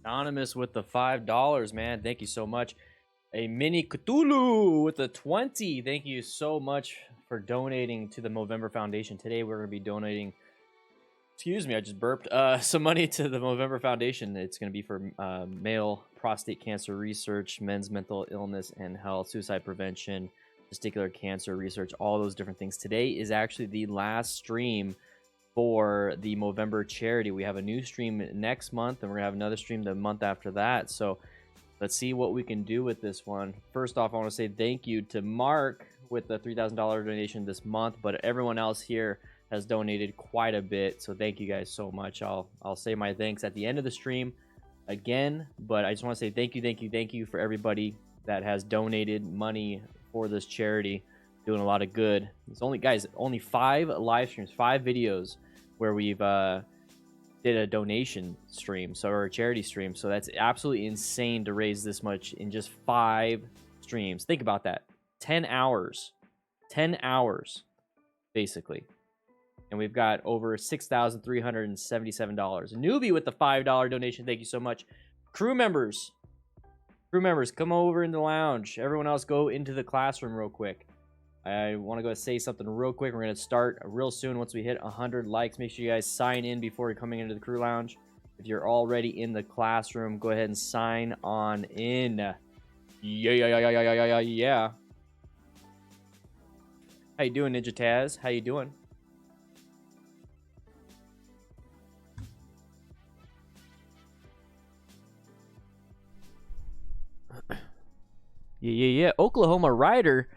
Anonymous with the $5, man. Thank you so much. A mini Cthulhu with the 20. Thank you so much for donating to the Movember Foundation. Today we're going to be donating, excuse me, I just burped, some money to the Movember Foundation. It's going to be for male prostate cancer research, men's mental illness and health, suicide prevention, testicular cancer research, all those different things. Today is actually the last stream for the Movember charity. We have a new stream next month, and we're gonna have another stream the month after that. So let's see what we can do with this one. First off, I want to say thank you to Mark with the $3,000 donation this month, but everyone else here has donated quite a bit, so thank you guys so much. I'll say my thanks at the end of the stream again, but I just want to say thank you for everybody that has donated money for this charity, doing a lot of good. It's only 5 live streams, 5 videos where we've did a donation stream, or a charity stream. So that's absolutely insane to raise this much in just 5 streams. Think about that. 10 hours basically, and we've got over $6,377. Newbie with the $5 donation, thank you so much. Crew members, come over in the lounge. Everyone else go into the classroom real quick. I want to go say something real quick. We're going to start real soon once we hit 100 likes. Make sure you guys sign in before you're coming into the crew lounge. If you're already in the classroom, go ahead and sign on in. Yeah. How you doing, Ninja Taz? How you doing? Yeah. Oklahoma Rider,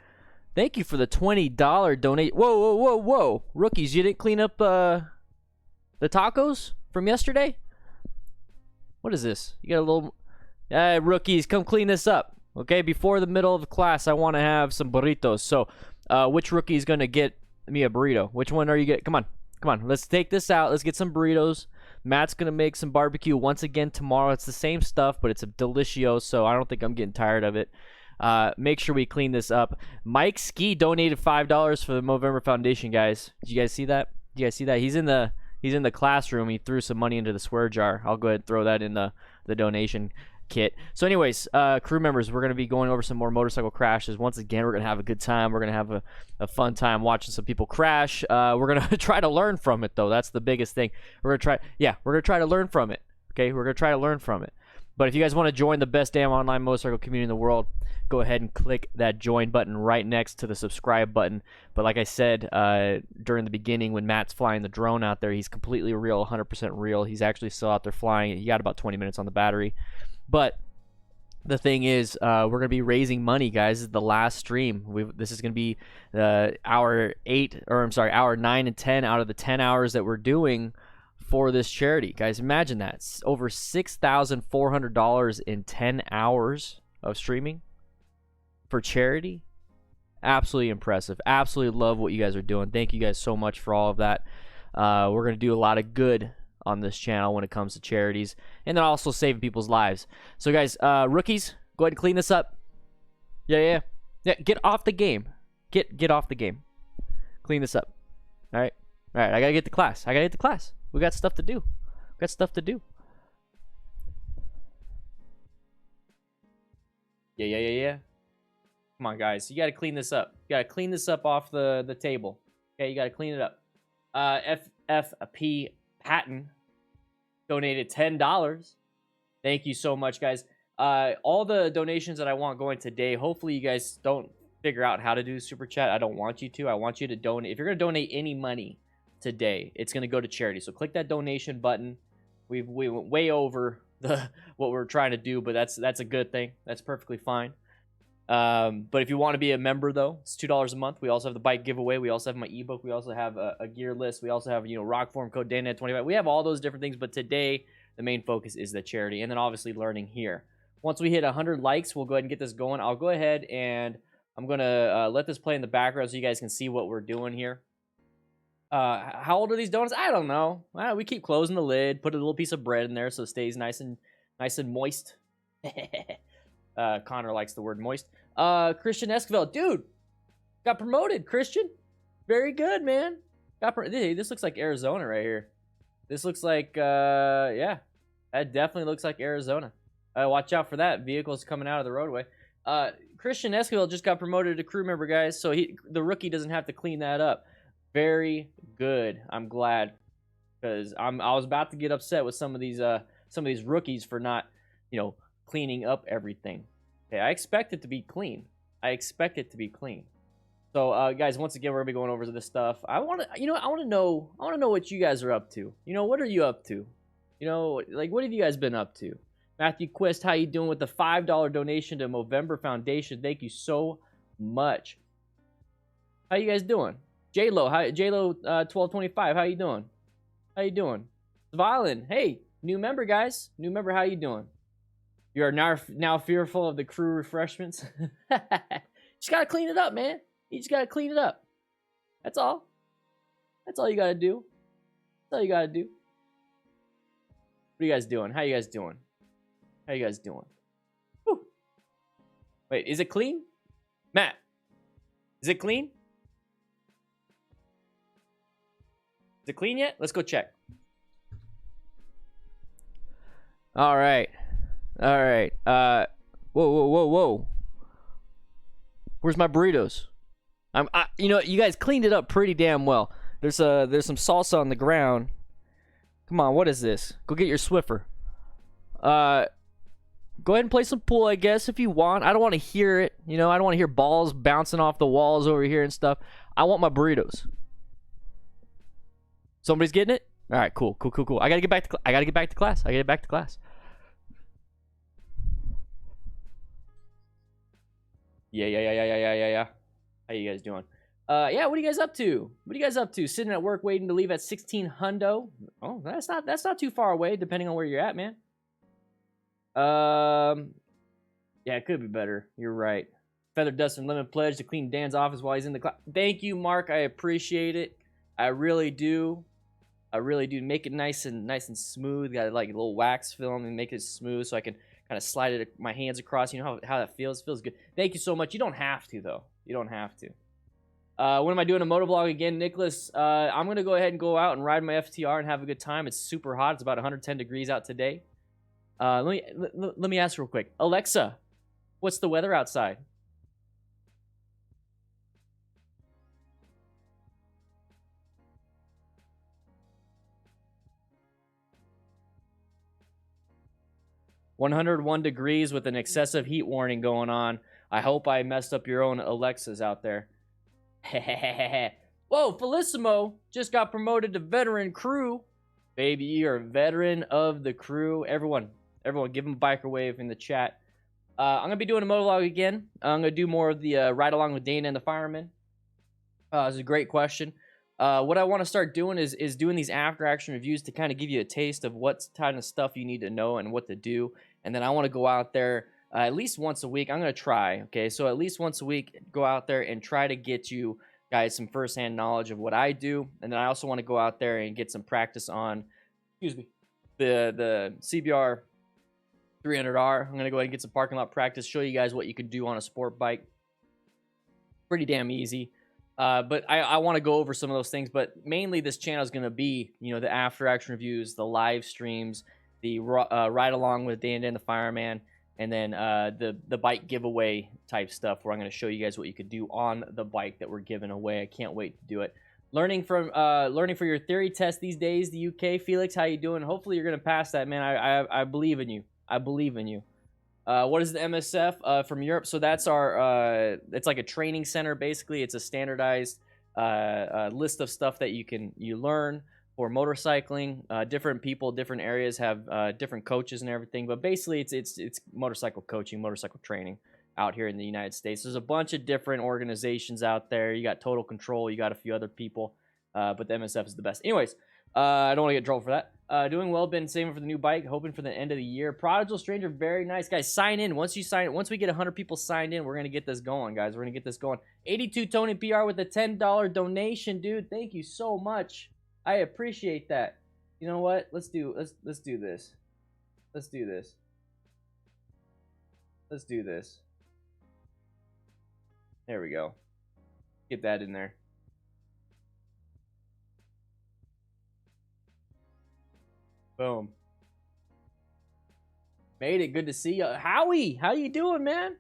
thank you for the $20 donate. Whoa. Rookies, you didn't clean up the tacos from yesterday? What is this? You got a little... rookies, come clean this up. Okay, before the middle of the class, I want to have some burritos. So, which rookie is going to get me a burrito? Which one are you getting? Come on. Let's take this out. Let's get some burritos. Matt's going to make some barbecue once again tomorrow. It's the same stuff, but it's a delicioso, so I don't think I'm getting tired of it. Make sure we clean this up. Mike Ski donated $5 for the Movember Foundation, guys. Did you guys see that? He's in the classroom. He threw some money into the swear jar. I'll go ahead and throw that in the donation kit. So anyways, crew members, we're going to be going over some more motorcycle crashes. Once again, we're going to have a good time. We're going to have a fun time watching some people crash. We're going to try to learn from it, though. That's the biggest thing. We're going to try to learn from it. Okay, we're going to try to learn from it. But if you guys want to join the best damn online motorcycle community in the world, go ahead and click that join button right next to the subscribe button. But like I said during the beginning, when Matt's flying the drone out there, he's completely real, 100% real. He's actually still out there flying. He got about 20 minutes on the battery. But the thing is, we're going to be raising money, guys. This is the last stream. This is going to be hour 9 and 10 out of the 10 hours that we're doing for this charity. Guys, imagine that. It's over $6,400 in 10 hours of streaming for charity. Absolutely impressive. Absolutely love what you guys are doing. Thank you guys so much for all of that. We're going to do a lot of good on this channel when it comes to charities, and then also saving people's lives. So guys, rookies, go ahead and clean this up. Yeah, get off the game. Get off the game. Clean this up. All right, I gotta get to class. We got stuff to do. Yeah. Come on, guys. You got to clean this up. You got to clean this up off the table. Okay, you got to clean it up. FFP Patton donated $10. Thank you so much, guys. All the donations that I want going today, hopefully you guys don't figure out how to do super chat. I don't want you to. I want you to donate. If you're going to donate any money today, it's going to go to charity. So click that donation button. We went way over what we're trying to do, but that's a good thing. That's perfectly fine. But if you want to be a member, though, it's $2 a month. We also have the bike giveaway. We also have my ebook. We also have a gear list. We also have, rock form code DanDan25. We have all those different things, but today the main focus is the charity, and then obviously learning here. Once we hit 100 likes, we'll go ahead and get this going. I'll go ahead and I'm gonna let this play in the background so you guys can see what we're doing here. How old are these donuts? I don't know. We keep closing the lid, put a little piece of bread in there so it stays nice and moist. Connor likes the word moist. Christian Esquivel, dude, got promoted. Christian, very good, man. This looks like Arizona right here. This looks like, yeah, That definitely looks like Arizona. Watch out for that. Vehicles coming out of the roadway. Christian Esquivel just got promoted to crew member, guys, so the rookie doesn't have to clean that up. Very good. I'm glad, because I was about to get upset with some of these rookies for not, cleaning up everything. Okay, I expect it to be clean. I expect it to be clean. So, guys, once again, we're gonna be going over this stuff. I want to know what you guys are up to. What are you up to? Like, what have you guys been up to? Matthew Quist, how you doing with the $5 donation to Movember Foundation? Thank you so much. How you guys doing? J-Lo, 1225, how you doing? How you doing? Violin, hey, new member, guys. New member, how you doing? You are now fearful of the crew refreshments? Just gotta clean it up, man. You just gotta clean it up. That's all. That's all you gotta do. That's all you gotta do. What are you guys doing? How you guys doing? How you guys doing? Whew. Wait, is it clean? Matt, is it clean? Is it clean yet? Let's go check. All right. All right. Whoa. Where's my burritos? You guys cleaned it up pretty damn well. There's some salsa on the ground. Come on, what is this? Go get your Swiffer. Go ahead and play some pool, I guess, if you want. I don't want to hear it. I don't want to hear balls bouncing off the walls over here and stuff. I want my burritos. Somebody's getting it? All right, cool. I gotta get back to class. Yeah. How you guys doing? Yeah, what are you guys up to? Sitting at work waiting to leave at 16 hundo. Oh, that's not too far away, depending on where you're at, man. Yeah, it could be better. You're right. Feather Dust and Lemon pledge to clean Dan's office while he's in the class. Thank you, Mark. I appreciate it. I really do. Make it nice and smooth. Got like a little wax film and make it smooth so I can kind of slide it my hands across. You know how that feels? It feels good. Thank you so much. You don't have to, though. You don't have to. When am I doing a motovlog again, Nicholas? I'm going to go ahead and go out and ride my FTR and have a good time. It's super hot. It's about 110 degrees out today. Let me ask real quick. Alexa, what's the weather outside? $101 degrees with an excessive heat warning going on. I hope I messed up your own Alexas out there. Whoa, Felicimo just got promoted to veteran crew. Baby, you're a veteran of the crew. Everyone, give him a biker wave in the chat. I'm going to be doing a motovlog again. I'm going to do more of the ride along with Dana and the Fireman. It's a great question. What I want to start doing is doing these after action reviews to kind of give you a taste of what kind of stuff you need to know and what to do. And then I want to go out there at least once a week. I'm going to try, okay? So at least once a week, go out there and try to get you guys some firsthand knowledge of what I do. And then I also want to go out there and get some practice on, the CBR 300R. I'm going to go ahead and get some parking lot practice, show you guys what you could do on a sport bike. Pretty damn easy. But I want to go over some of those things. But mainly this channel is going to be, the after action reviews, the live streams, the ride along with Dan the Fireman, and then the bike giveaway type stuff where I'm going to show you guys what you could do on the bike that we're giving away. I can't wait to do it. Learning for your theory test these days, the UK. Felix, how you doing? Hopefully you're going to pass that, man. I believe in you. I believe in you. What is the MSF from Europe? So that's our it's like a training center, basically. It's a standardized list of stuff that you learn for motorcycling. Different people, different areas have different coaches and everything, but basically it's motorcycle coaching, motorcycle training out here in the United States. There's a bunch of different organizations out there. You got Total Control, you got a few other people, but the MSF is the best. Anyways, I don't want to get in trouble for that. Doing well, been saving for the new bike, hoping for the end of the year. Prodigal Stranger, very nice. Guys, sign in. Once we get 100 people signed in, we're going to get this going, guys. We're going to get this going. 82 Tony PR with a $10 donation, dude. Thank you so much. I appreciate that. You know what? Let's do this. Let's do this. Let's do this. There we go. Get that in there. Boom. Made it. Good to see you. Howie, how you doing, man?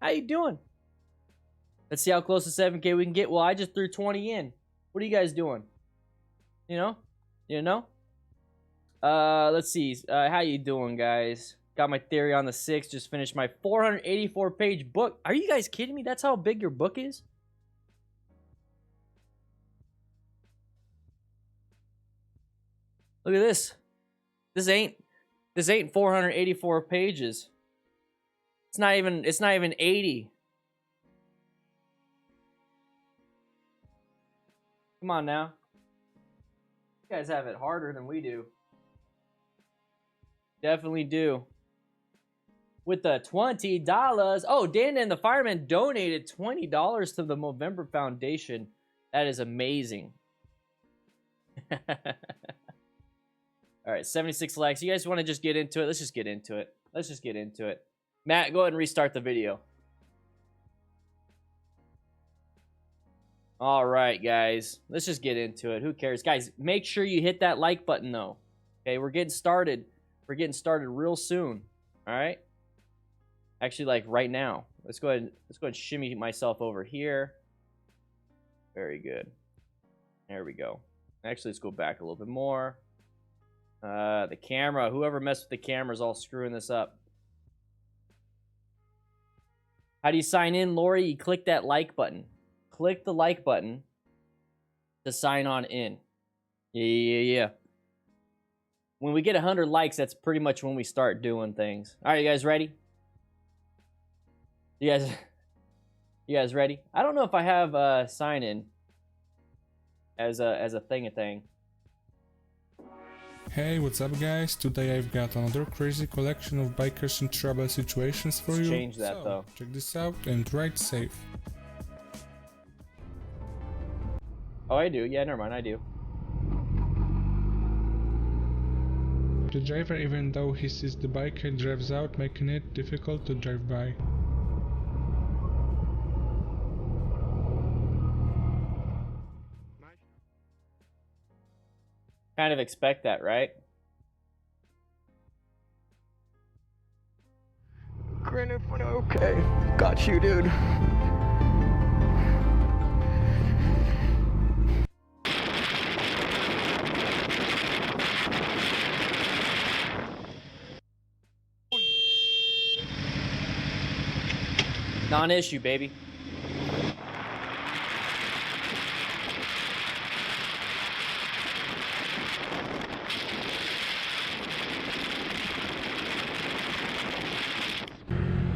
How you doing? Let's see how close to 7K we can get. Well, I just threw 20 in. What are you guys doing? You know? You know? Let's see. How you doing, guys? Got my theory on the 6. Just finished my 484-page book. Are you guys kidding me? That's how big your book is? Look at this. This ain't 484 pages. It's not even 80. Come on now. You guys have it harder than we do. Definitely do. With the $20. Oh, Dan and the Fireman donated $20 to the Movember Foundation. That is amazing. All right, 76 likes. You guys want to just get into it? Let's just get into it. Let's just get into it. Matt, go ahead and restart the video. All right, guys. Let's just get into it. Who cares? Guys, make sure you hit that like button, though. Okay, we're getting started. We're getting started real soon. All right? Actually, like right now. Let's go ahead and shimmy myself over here. Very good. There we go. Actually, let's go back a little bit more. The camera. Whoever messed with the camera is all screwing this up. How do you sign in, Lori? You click that like button. Click the like button to sign on in. Yeah. When we get 100 likes, that's pretty much when we start doing things. All right, you guys ready? You guys ready? I don't know if I have sign in as a thing. Hey, what's up guys? Today I've got another crazy collection of bikers in trouble situations for you. Change that though. Check this out and ride safe. Oh, I do. Yeah, never mind. I do. The driver, even though he sees the biker, drives out, making it difficult to drive by. Kind of expect that, right? Granted, okay. Got you, dude. Non-issue, baby.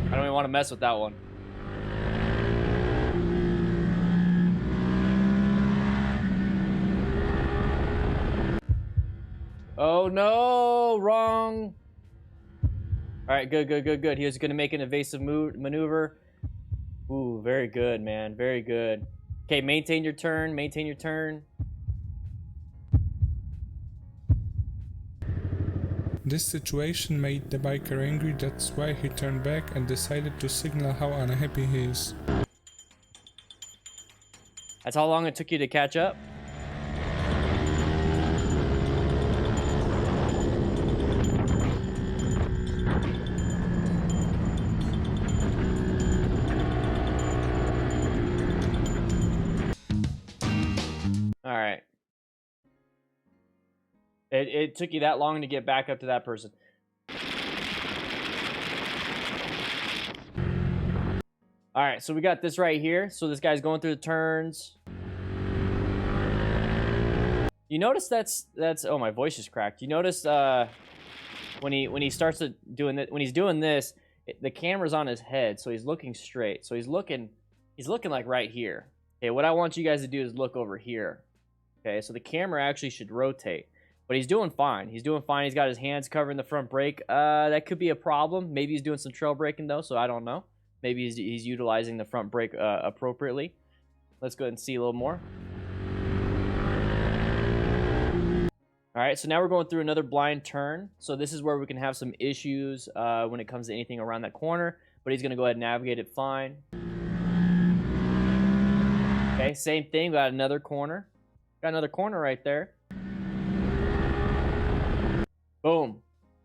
I don't even want to mess with that one. Oh no, wrong. All right, good. He was going to make an evasive maneuver. Ooh, very good, man. Very good. Okay, maintain your turn. Maintain your turn. This situation made the biker angry, that's why he turned back and decided to signal how unhappy he is. That's how long it took you to catch up? All right. It took you that long to get back up to that person. All right, so we got this right here. So this guy's going through the turns. You notice that's oh, my voice is cracked. You notice when he starts doing that, when he's doing this, the camera's on his head, so he's looking straight. So he's looking like right here. Okay, what I want you guys to do is look over here. Okay, so the camera actually should rotate. But he's doing fine. He's doing fine. He's got his hands covering the front brake. That could be a problem. Maybe he's doing some trail braking, though, so I don't know. Maybe he's utilizing the front brake appropriately. Let's go ahead and see a little more. All right, so now we're going through another blind turn. So this is where we can have some issues when it comes to anything around that corner. But he's going to go ahead and navigate it fine. Okay, same thing. We got another corner. Got another corner right there. Boom.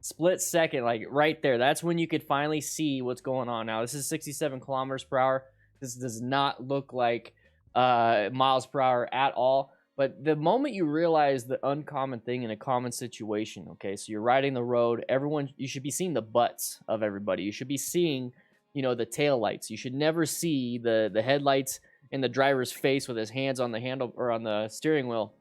split second, like right there. That's when you could finally see what's going on. Now, this is 67 kilometers per hour. This does not look like miles per hour at all. But the moment you realize the uncommon thing in a common situation, okay, so you're riding the road, everyone, you should be seeing the butts of everybody. You should be seeing, you know, the tail lights. You should never see the headlights in the driver's face with his hands on the handle or on the steering wheel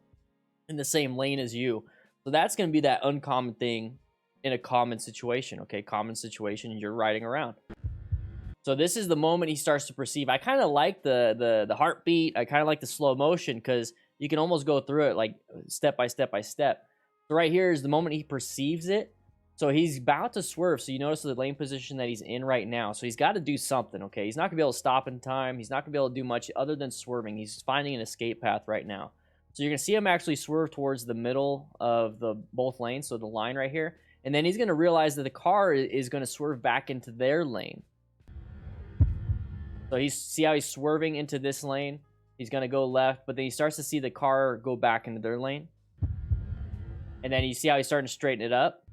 in the same lane as you. So that's going to be that uncommon thing in a common situation, okay? Common situation, you're riding around. So this is the moment he starts to perceive. I kind of like the heartbeat. I kind of like the slow motion because you can almost go through it like step by step by step. So right here is the moment he perceives it. So he's about to swerve. So you notice the lane position that he's in right now. So he's got to do something, okay? He's not going to be able to stop in time. He's not going to be able to do much other than swerving. He's finding an escape path right now. So you're going to see him actually swerve towards the middle of the both lanes, so the line right here. And then he's going to realize that the car is going to swerve back into their lane. So see how he's swerving into this lane? He's going to go left, but then he starts to see the car go back into their lane. And then you see how he's starting to straighten it up,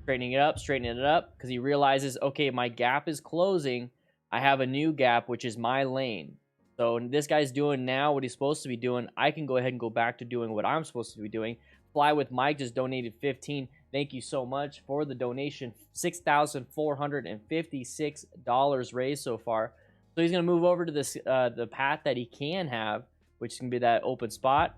because he realizes, okay, my gap is closing. I have a new gap, which is my lane. So this guy's doing now what he's supposed to be doing. I can go ahead and go back to doing what I'm supposed to be doing. Fly with Mike just donated 15. Thank you so much for the donation. $6,456 raised so far. So he's going to move over to this the path that he can have, which can be that open spot.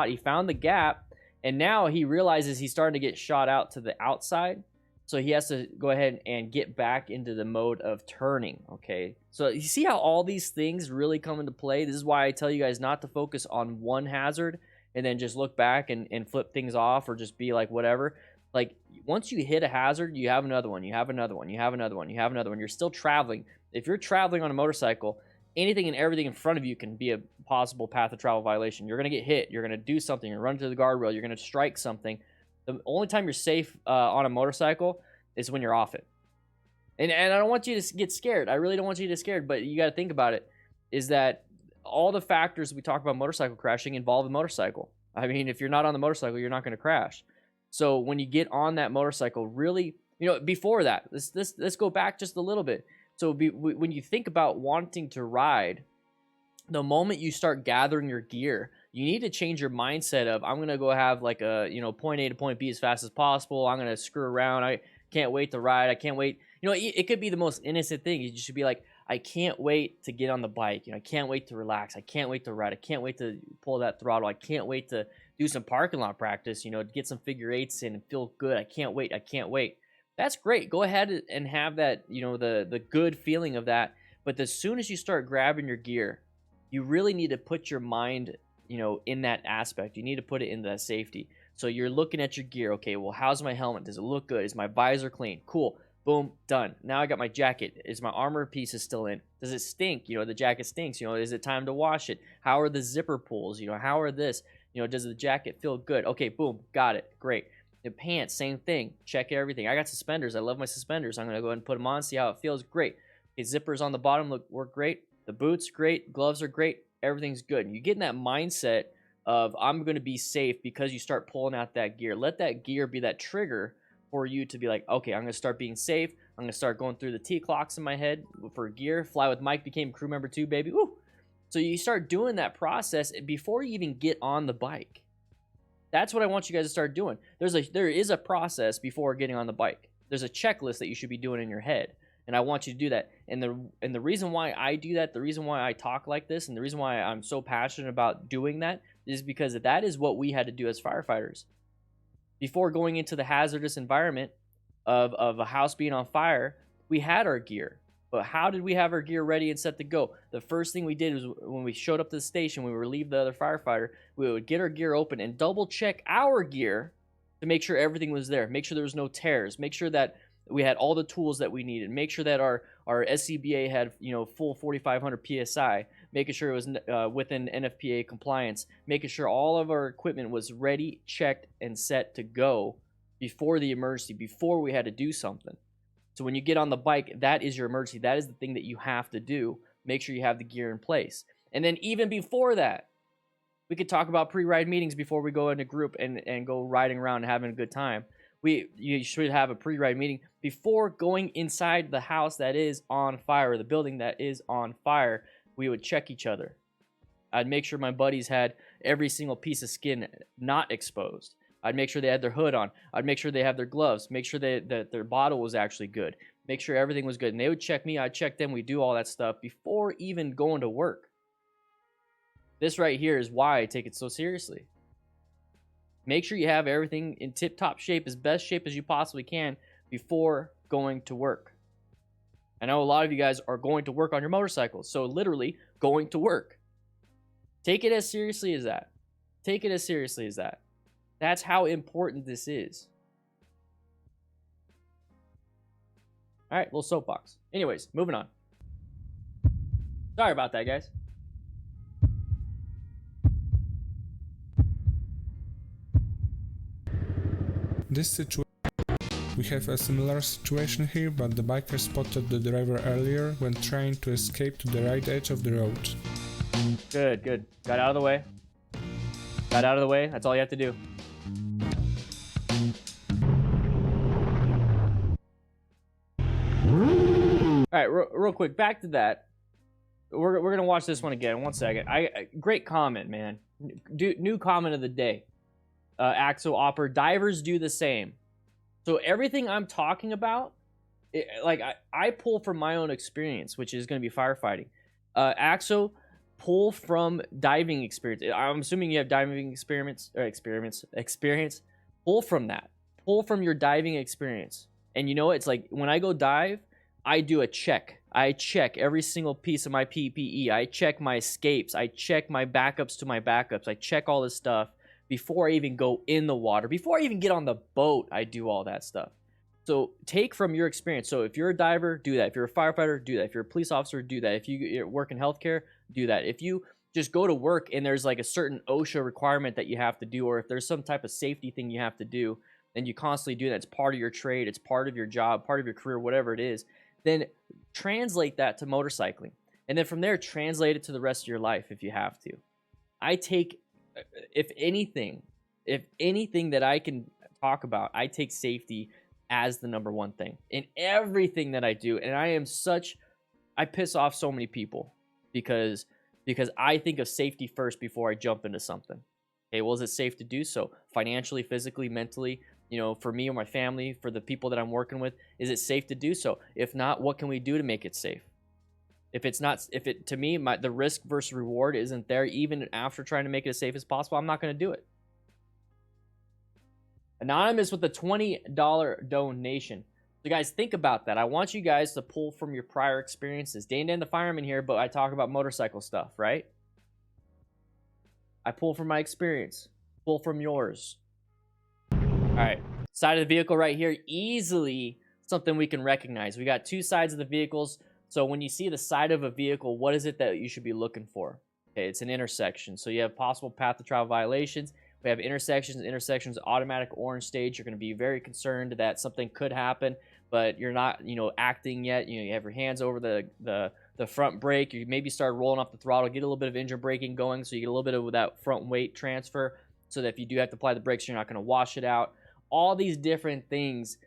He found the gap, and now he realizes he's starting to get shot out to the outside. So he has to go ahead and get back into the mode of turning, okay? So you see how all these things really come into play? This is why I tell you guys not to focus on one hazard and then just look back and flip things off or just be like whatever. Like, once you hit a hazard, you have another one, you have another one, you have another one, you have another one. You're still traveling. If you're traveling on a motorcycle, anything and everything in front of you can be a possible path of travel violation. You're going to get hit. You're going to do something. You're going to run into the guardrail. You're going to strike something. The only time you're safe on a motorcycle is when you're off it. And I don't want you to get scared. I really don't want you to get scared, but you got to think about it, is that all the factors we talk about motorcycle crashing involve the motorcycle. I mean, if you're not on the motorcycle, you're not going to crash. So when you get on that motorcycle, really, you know, before that, let's go back just a little bit. So when you think about wanting to ride, the moment you start gathering your gear, you need to change your mindset of, I'm going to go have like a, you know, point A to point B as fast as possible. I'm going to screw around. I can't wait to ride. I can't wait. You know, it could be the most innocent thing. You should be like, I can't wait to get on the bike. You know, I can't wait to relax. I can't wait to ride. I can't wait to pull that throttle. I can't wait to do some parking lot practice, you know, get some figure eights in and feel good. I can't wait. I can't wait. That's great. Go ahead and have that, you know, the good feeling of that. But as soon as you start grabbing your gear, you really need to put your mind, you know, in that aspect. You need to put it in that safety. So you're looking at your gear. Okay, well, how's my helmet? Does it look good? Is my visor clean? Cool. Boom, done. Now I got my jacket. Is my armor pieces still in? Does it stink? You know, the jacket stinks. You know, is it time to wash it? How are the zipper pulls? You know, how are this? You know, does the jacket feel good? Okay, boom, got it. Great. The pants, same thing. Check everything. I got suspenders. I love my suspenders. I'm going to go ahead and put them on, see how it feels. Great. Okay, zippers on the bottom work great. The boots, great. Gloves are great. Everything's good. And you get in that mindset of, I'm going to be safe, because you start pulling out that gear. Let that gear be that trigger for you to be like, okay, I'm going to start being safe. I'm going to start going through the T-clocks in my head for gear. Fly with Mike became crew member 2, baby. Woo! So you start doing that process before you even get on the bike. That's what I want you guys to start doing. There is a process before getting on the bike. There's a checklist that you should be doing in your head, and I want you to do that. And the reason why I do that, the reason why I talk like this, and the reason why I'm so passionate about doing that is because that is what we had to do as firefighters. Before going into the hazardous environment of a house being on fire, we had our gear. But how did we have our gear ready and set to go? The first thing we did was, when we showed up to the station, we relieved the other firefighter, we would get our gear open and double check our gear to make sure everything was there. Make sure there was no tears. Make sure that we had all the tools that we needed. Make sure that our SCBA had, you know, full 4,500 PSI. Making sure it was within NFPA compliance. Making sure all of our equipment was ready, checked, and set to go before the emergency, before we had to do something. So when you get on the bike, that is your emergency. That is the thing that you have to do. Make sure you have the gear in place. And then even before that, we could talk about pre-ride meetings before we go in a group and go riding around and having a good time. You should have a pre-ride meeting before going inside the house that is on fire, or the building that is on fire. We would check each other. I'd make sure my buddies had every single piece of skin not exposed. I'd make sure they had their hood on. I'd make sure they have their gloves. Make sure that their bottle was actually good. Make sure everything was good. And they would check me. I'd check them. We do all that stuff before even going to work. This right here is why I take it so seriously. Make sure you have everything in tip-top shape, as best shape as you possibly can before going to work. I know a lot of you guys are going to work on your motorcycles, so literally going to work. Take it as seriously as that. Take it as seriously as that. That's how important this is. All right, little soapbox. Anyways, moving on. Sorry about that, guys. This situation, we have a similar situation here, but the biker spotted the driver earlier when trying to escape to the right edge of the road. Good, good. Got out of the way. Got out of the way. That's all you have to do. All right, real quick, back to that. We're gonna watch this one again. 1 second. Great comment, man. New comment of the day. Axel Opper, divers do the same. So everything I'm talking about, I pull from my own experience, which is going to be firefighting. Axel, pull from diving experience. I'm assuming you have diving experience. Pull from that. Pull from your diving experience. And you know, it's like when I go dive, I do a check. I check every single piece of my PPE. I check my escapes. I check my backups to my backups. I check all this stuff before I even go in the water. Before I even get on the boat, I do all that stuff. So take from your experience. So if you're a diver, do that. If you're a firefighter, do that. If you're a police officer, do that. If you work in healthcare, do that. If you just go to work and there's like a certain OSHA requirement that you have to do, or if there's some type of safety thing you have to do, and you constantly do that, it's part of your trade, it's part of your job, part of your career, whatever it is, then translate that to motorcycling. And then from there, translate it to the rest of your life if you have to. I take, if anything that I can talk about, I take safety as the number one thing in everything that I do. And I piss off so many people because I think of safety first before I jump into something. Okay, well, is it safe to do so? Financially, physically, mentally, you know, for me or my family, for the people that I'm working with, is it safe to do so? If not, what can we do to make it safe? To me, the risk versus reward isn't there, even after trying to make it as safe as possible, I'm not going to do it. Anonymous with a $20 donation. So guys, think about that. I want you guys to pull from your prior experiences. Dan the Fireman here, but I talk about motorcycle stuff, right? I pull from my experience. Pull from yours. All right, side of the vehicle right here, easily something we can recognize. We got two sides of the vehicles. So when you see the side of a vehicle, what is it that you should be looking for? Okay, it's an intersection. So you have possible path to travel violations. We have intersections, automatic orange stage. You're going to be very concerned that something could happen, but you're not, acting yet. You have your hands over the front brake. You maybe start rolling off the throttle, get a little bit of engine braking going, so you get a little bit of that front weight transfer, so that if you do have to apply the brakes, you're not going to wash it out. All these different things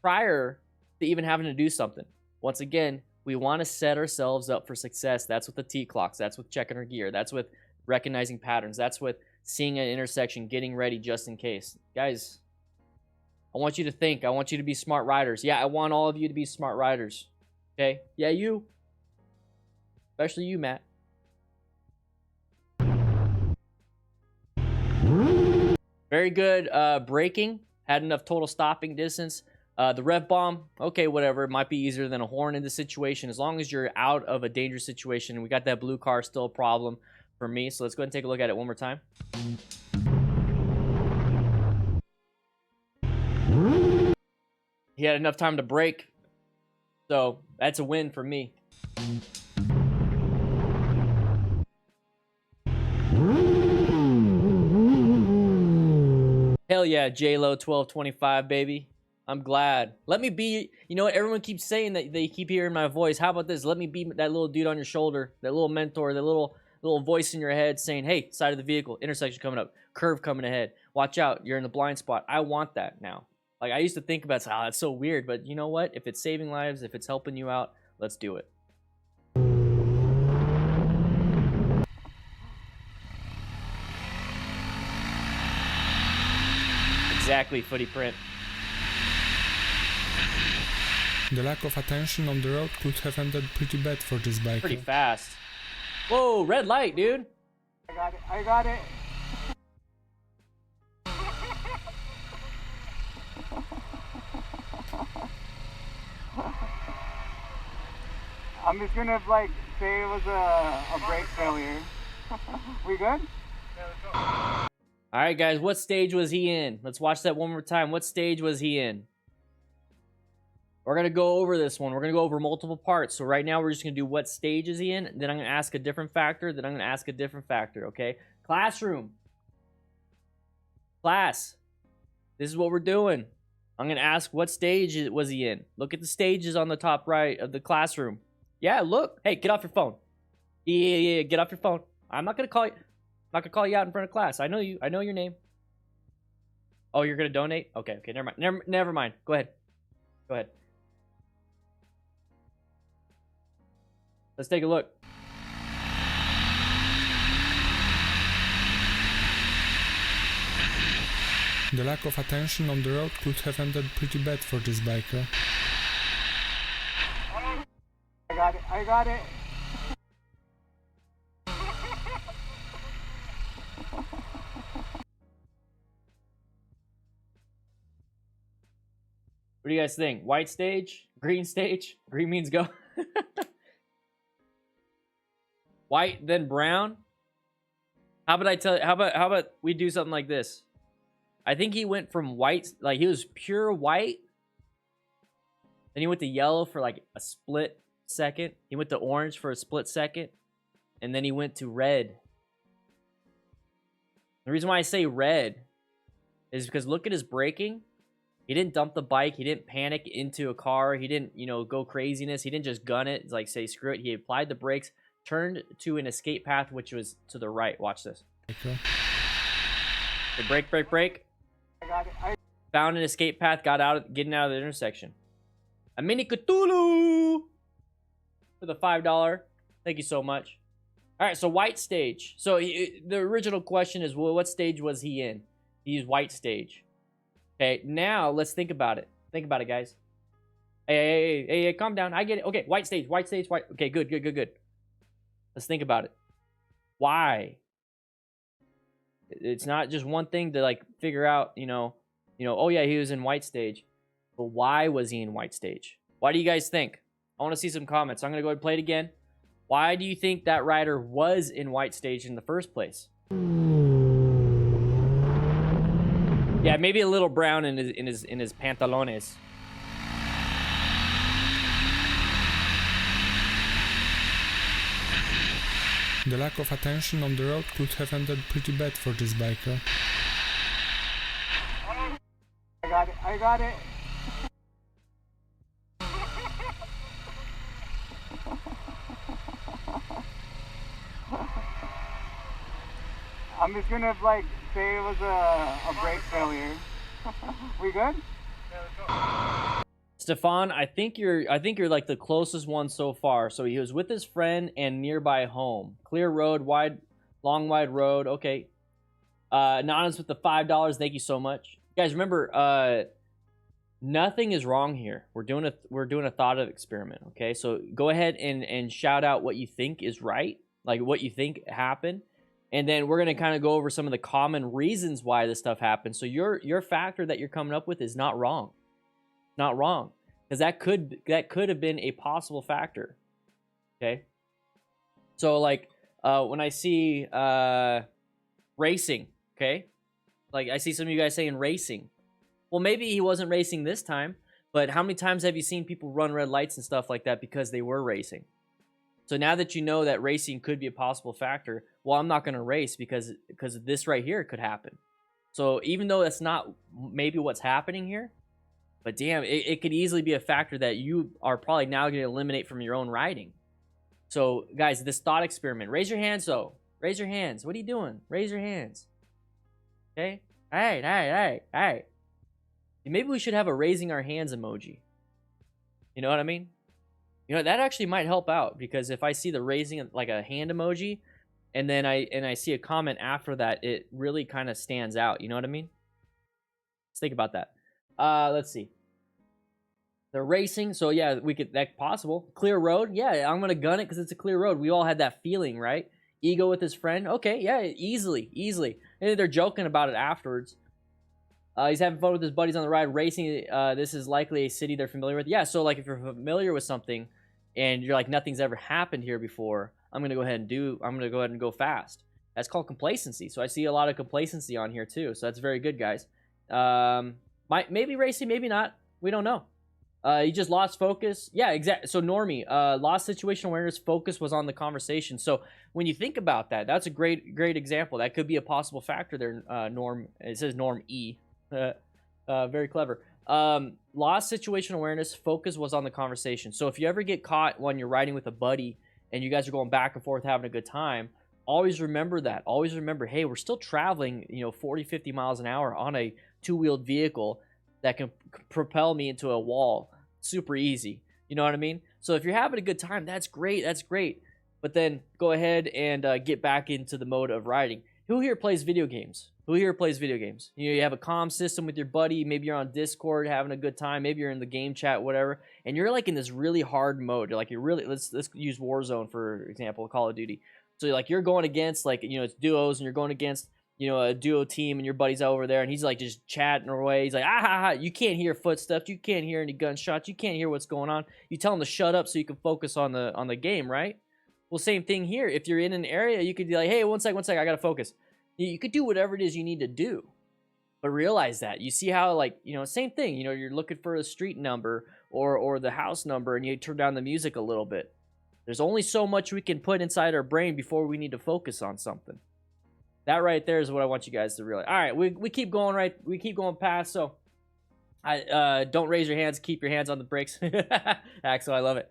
prior to even having to do something. Once again, we want to set ourselves up for success. That's with the T-clocks. That's with checking our gear. That's with recognizing patterns. That's with seeing an intersection, getting ready just in case. Guys, I want you to think. I want you to be smart riders. Yeah, I want all of you to be smart riders. Okay? Yeah, you. Especially you, Matt. Very good braking. Had enough total stopping distance. The rev bomb, okay, whatever. It might be easier than a horn in this situation. As long as you're out of a dangerous situation. We got that blue car, still a problem for me. So let's go ahead and take a look at it one more time. He had enough time to brake. So that's a win for me. Hell yeah, J-Lo 1225, baby. I'm glad. Let me be, you know what, everyone keeps saying that they keep hearing my voice. How about this? Let me be that little dude on your shoulder, that little mentor, that little voice in your head saying, hey, side of the vehicle, intersection coming up, curve coming ahead. Watch out, you're in the blind spot. I want that now. Like, I used to think about, oh, that's so weird, but you know what? If it's saving lives, if it's helping you out, let's do it. Exactly, footy print. The lack of attention on the road could have ended pretty bad for this biker. Pretty fast. Whoa, red light, dude. I got it. I'm just gonna like say it was a brake failure. We good? All right, guys, what stage was he in? Let's watch that one more time. What stage was he in? We're going to go over this one. We're going to go over multiple parts. So right now we're just going to do what stage is he in. Then I'm going to ask a different factor. Then I'm going to ask a different factor, okay? Classroom. Class. This is what we're doing. I'm going to ask what stage was he in. Look at the stages on the top right of the classroom. Yeah, look. Hey, get off your phone. Yeah, get off your phone. I'm not going to call you. I'm not going to call you out in front of class. I know you. I know your name. Oh, you're going to donate? Okay, never mind. Never mind. Go ahead. Go ahead. Let's take a look. The lack of attention on the road could have ended pretty bad for this biker. I got it. What do you guys think? White stage? Green stage? Green means go. White, then brown? How about we do something like this? I think he went from white, like he was pure white. Then he went to yellow for like a split second. He went to orange for a split second. And then he went to red. The reason why I say red is because look at his braking. He didn't dump the bike. He didn't panic into a car. He didn't, go craziness. He didn't just gun it. It's like, say, screw it. He applied the brakes, turned to an escape path, which was to the right. Watch this. Okay. Okay, brake. I got it. Found an escape path, getting out of the intersection. A mini Cthulhu for the $5. Thank you so much. All right, so white stage. So the original question is, well, what stage was he in? He used white stage. Okay, now let's think about it. Think about it, guys. Hey, calm down. I get it. Okay, white stage. Okay, good. Let's think about it. Why? It's not just one thing to like figure out, oh yeah, he was in white stage. But why was he in white stage? Why do you guys think? I want to see some comments. I'm going to go ahead and play it again. Why do you think that rider was in white stage in the first place? Yeah, maybe a little brown in his pantalones. The lack of attention on the road could have ended pretty bad for this biker. I got it. I'm just gonna like say it was a brake failure. We good? Stefan, I think you're like the closest one so far. So he was with his friend and nearby home. Clear road, long wide road. Okay. Anonymous with the $5. Thank you so much. Guys, remember, nothing is wrong here. We're doing a thought experiment. Okay, so go ahead and shout out what you think is right, like what you think happened, and then we're gonna kind of go over some of the common reasons why this stuff happened. So your factor that you're coming up with is not wrong, because that could have been a possible factor. Okay, so like when I see racing, okay. Like, I see some of you guys saying racing. Well, maybe he wasn't racing this time, but how many times have you seen people run red lights and stuff like that because they were racing? So now that you know that racing could be a possible factor, well, I'm not going to race because this right here could happen. So even though that's not maybe what's happening here, but damn, it could easily be a factor that you are probably now going to eliminate from your own riding. So, guys, this thought experiment. Raise your hands, though. Raise your hands. What are you doing? Raise your hands. Okay? All right. Maybe we should have a raising our hands emoji. You know what I mean? You know, that actually might help out, because if I see the raising like a hand emoji and then I see a comment after that, it really kind of stands out. You know what I mean? Let's think about that. Let's see. The racing, so yeah, we could, that possible. Clear road, yeah, I'm gonna gun it because it's a clear road. We all had that feeling, right? Ego with his friend, okay, yeah, easily. And they're joking about it afterwards. He's having fun with his buddies on the ride, racing. This is likely a city they're familiar with. Yeah, so like if you're familiar with something and you're like, nothing's ever happened here before, I'm gonna go ahead and go fast. That's called complacency. So I see a lot of complacency on here too. So that's very good, guys. Maybe racing, maybe not. We don't know. He just lost focus. Yeah, exactly. So Normie, lost situational awareness, focus was on the conversation. So when you think about that, that's a great example. That could be a possible factor there, Norm. It says Norm E. Very clever. Lost situational awareness, focus was on the conversation. So if you ever get caught when you're riding with a buddy and you guys are going back and forth having a good time, always remember that. Always remember, hey, we're still traveling, 40, 50 miles an hour on a two-wheeled vehicle that can propel me into a wall. Super easy. You know what I mean? So if you're having a good time, that's great. That's great. But then go ahead and get back into the mode of riding. Who here plays video games? Who here plays video games? You have a comm system with your buddy. Maybe you're on Discord having a good time. Maybe you're in the game chat, whatever. And you're like in this really hard mode. You're like, let's use Warzone, for example, Call of Duty. So you're going against it's duos, and you're going against a duo team, and your buddy's over there, and he's like just chatting away. He's like, you can't hear footsteps, you can't hear any gunshots, you can't hear what's going on. You tell him to shut up so you can focus on the game, right? Well, same thing here. If you're in an area, you could be like, hey, one sec, I gotta focus. You could do whatever it is you need to do, but realize that. You see how same thing. You're looking for a street number or the house number, and you turn down the music a little bit. There's only so much we can put inside our brain before we need to focus on something. That right there is what I want you guys to realize. All right, we keep going right. We keep going past. So, don't raise your hands. Keep your hands on the brakes. Axel, I love it.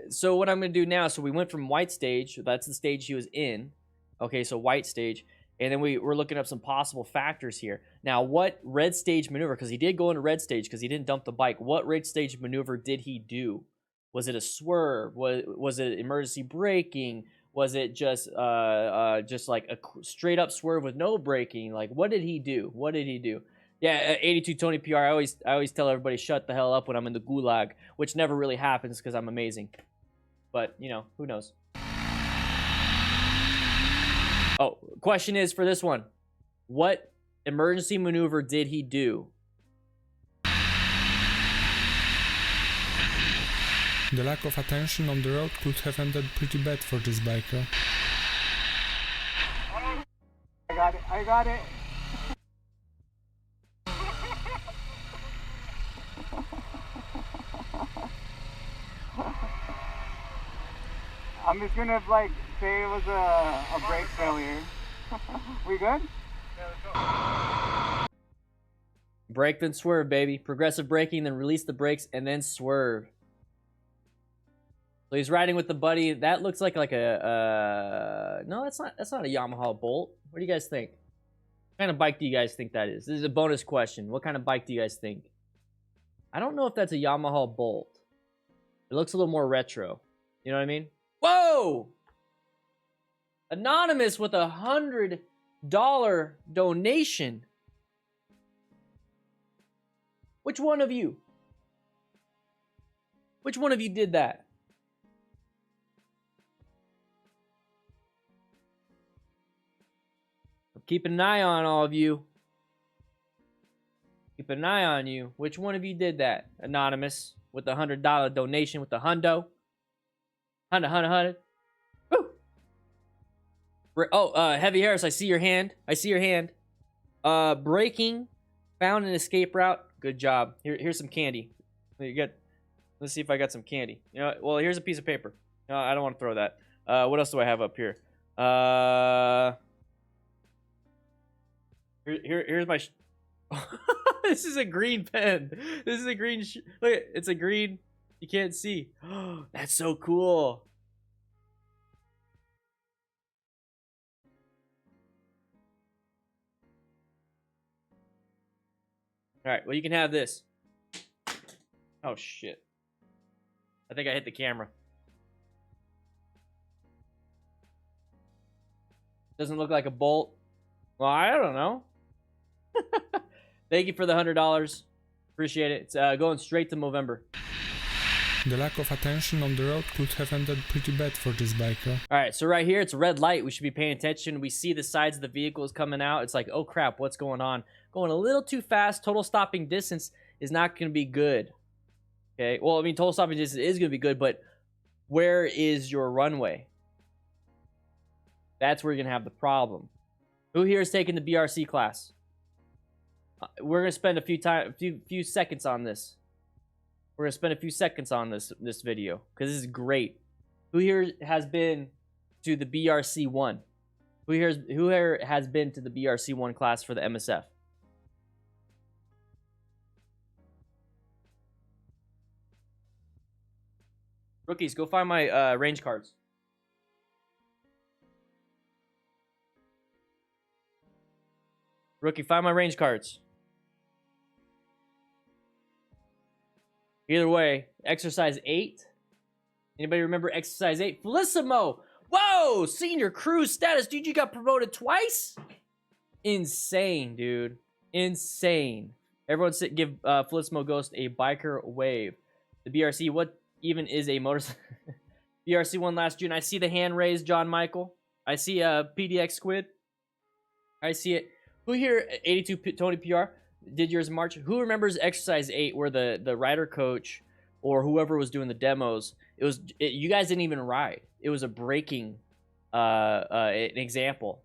So what I'm gonna do now? So we went from white stage. That's the stage he was in. Okay, so white stage, and then we're looking up some possible factors here. Now, what red stage maneuver? Because he did go into red stage because he didn't dump the bike. What red stage maneuver did he do? Was it a swerve? Was it emergency braking? Was it just like a straight up swerve with no braking? Like, what did he do? Yeah, 82 Tony PR. I always tell everybody, shut the hell up when I'm in the gulag, which never really happens because I'm amazing. But who knows? Oh, question is for this one, what emergency maneuver did he do? The lack of attention on the road could have ended pretty bad for this biker. I got it. I'm just gonna say it was a brake failure. We good? Brake then swerve, baby. Progressive braking, then release the brakes and then swerve. So he's riding with the buddy. That looks like a no, that's not a Yamaha Bolt. What do you guys think? What kind of bike do you guys think that is? This is a bonus question. What kind of bike do you guys think? I don't know if that's a Yamaha Bolt. It looks a little more retro. You know what I mean? Whoa! Anonymous with $100 donation. Which one of you? Which one of you did that? Keeping an eye on all of you. Keeping an eye on you. Which one of you did that? Anonymous with the $100 donation with the hundo. Hundred. Woo! Oh, Heavy Harris, I see your hand. Braking. Found an escape route. Good job. Here's some candy. Let's see if I got some candy. Well, here's a piece of paper. No, I don't want to throw that. What else do I have up here? Here's my. This is a green pen. This is a green. Look, it's a green. You can't see. That's so cool. All right, well, you can have this. Oh, shit. I think I hit the camera. Doesn't look like a bolt. Well, I don't know. Thank you for the $100. Appreciate it. It's going straight to Movember. The lack of attention on the road could have ended pretty bad for this biker. All right, so right here, it's a red light. We should be paying attention. We see the sides of the vehicles coming out. It's like, oh, crap, what's going on? Going a little too fast. Total stopping distance is not going to be good. Okay, well, I mean, total stopping distance is going to be good, but where is your runway? That's where you're going to have the problem. Who here is taking the BRC class? We're going to spend a few seconds on this. We're going to spend a few seconds on this video because this is great. Who here has been to the BRC1? Who here has been to the BRC1 class for the MSF? Rookies, go find my range cards. Rookie, find my range cards. Either way, exercise 8. Anybody remember exercise 8? Felicimo! Whoa! Senior cruise status. Dude, you got promoted twice? Insane, dude. Insane. Everyone give Felicimo Ghost a biker wave. The BRC, what even is a motorcycle? BRC won last June. I see the hand raised, John Michael. I see PDX Squid. I see it. Who here, 82 Tony PR, did yours in March? Who remembers exercise 8 where the rider coach or whoever was doing the demos, you guys didn't even ride. It was a braking an example.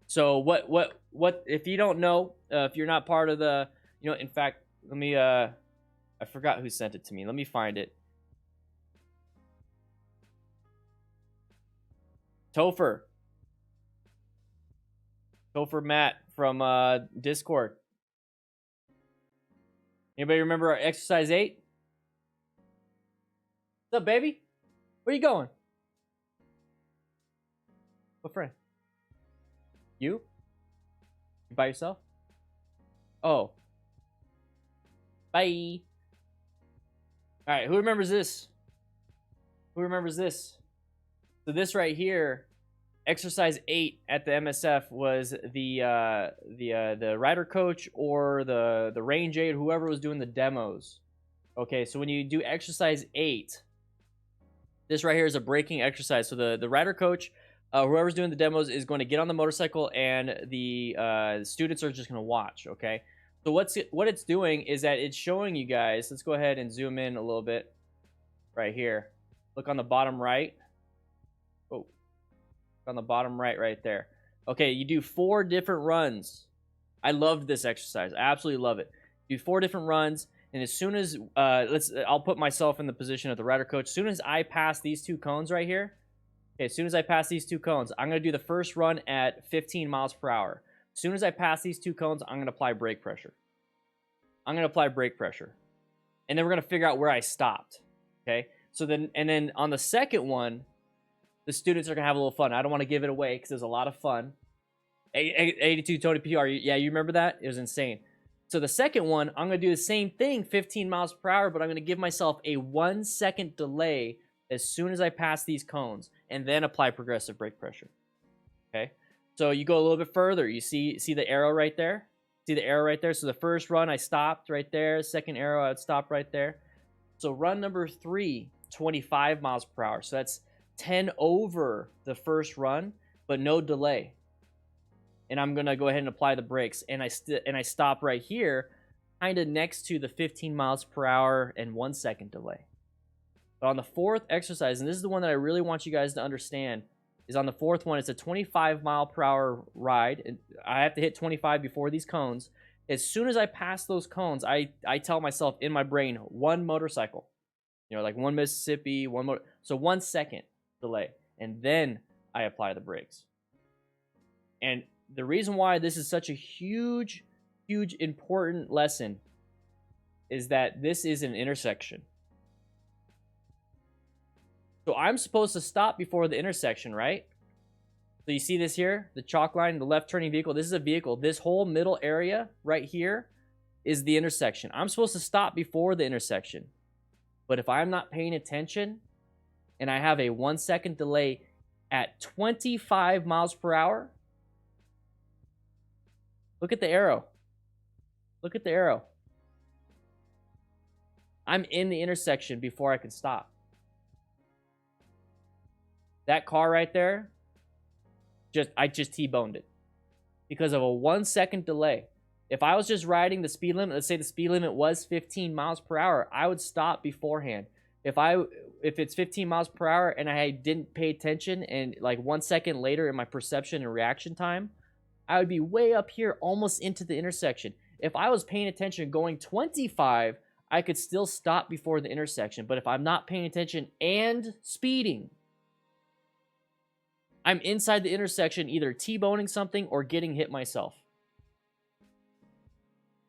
So what if you don't know, if you're not part of the, in fact, let me I forgot who sent it to me. Let me find it. Topher Matt from Discord. Anybody remember our exercise 8? What's up, baby? Where you going? What friend? You by yourself? Oh. Bye. All right, who remembers this? Who remembers this? So this right here, exercise 8 at the MSF was the rider coach or the range aide, whoever was doing the demos. Okay, so when you do exercise 8, this right here is a braking exercise. So the rider coach, whoever's doing the demos, is going to get on the motorcycle, and the students are just going to watch. Okay, so what it's doing is that it's showing you guys. Let's go ahead and zoom in a little bit right here. Look on the bottom right. Oh, on the bottom right there. Okay, you do 4 different runs. I loved this exercise. I absolutely love it. Do 4 different runs, and as soon as I'll put myself in the position of the rider coach. As soon as I pass these 2 cones right here, okay, as soon as I pass these 2 cones, I'm going to do the first run at 15 miles per hour. As soon as I pass these 2 cones, I'm going to apply brake pressure. And then we're going to figure out where I stopped. Okay, so then on the second one, the students are going to have a little fun. I don't want to give it away because there's a lot of fun. 82 Tony PR. Yeah, you remember that? It was insane. So the second one, I'm going to do the same thing, 15 miles per hour, but I'm going to give myself a 1-second delay as soon as I pass these cones, and then apply progressive brake pressure. Okay? So you go a little bit further. You see the arrow right there? See the arrow right there? So the first run, I stopped right there. Second arrow, I'd stop right there. So run number 3, 25 miles per hour. So that's 10 over the first run, but no delay. And I'm gonna go ahead and apply the brakes, and I stop right here, kind of next to the 15 miles per hour and 1-second delay. But on the 4th exercise, and this is the one that I really want you guys to understand, is on the 4th one, it's a 25 mile per hour ride, and I have to hit 25 before these cones. As soon as I pass those cones, I tell myself in my brain, 1 motorcycle, like 1 Mississippi, 1 motor, so 1 second delay, and then I apply the brakes. And the reason why this is such a huge important lesson is that this is an intersection. So I'm supposed to stop before the intersection, right? So you see this here, the chalk line, the left turning vehicle. This is a vehicle. This whole middle area right here is the intersection. I'm supposed to stop before the intersection. But if I'm not paying attention and I have a 1 second delay at 25 miles per hour, look at the arrow. Look at the arrow. I'm in the intersection before I can stop. That car right there, I just T-boned it because of a 1 second delay. If I was just riding the speed limit, let's say the speed limit was 15 miles per hour, I would stop beforehand. If it's 15 miles per hour and I didn't pay attention and like 1 second later in my perception and reaction time, I would be way up here almost into the intersection. If I was paying attention going 25, I could still stop before the intersection. But if I'm not paying attention and speeding, I'm inside the intersection either T-boning something or getting hit myself.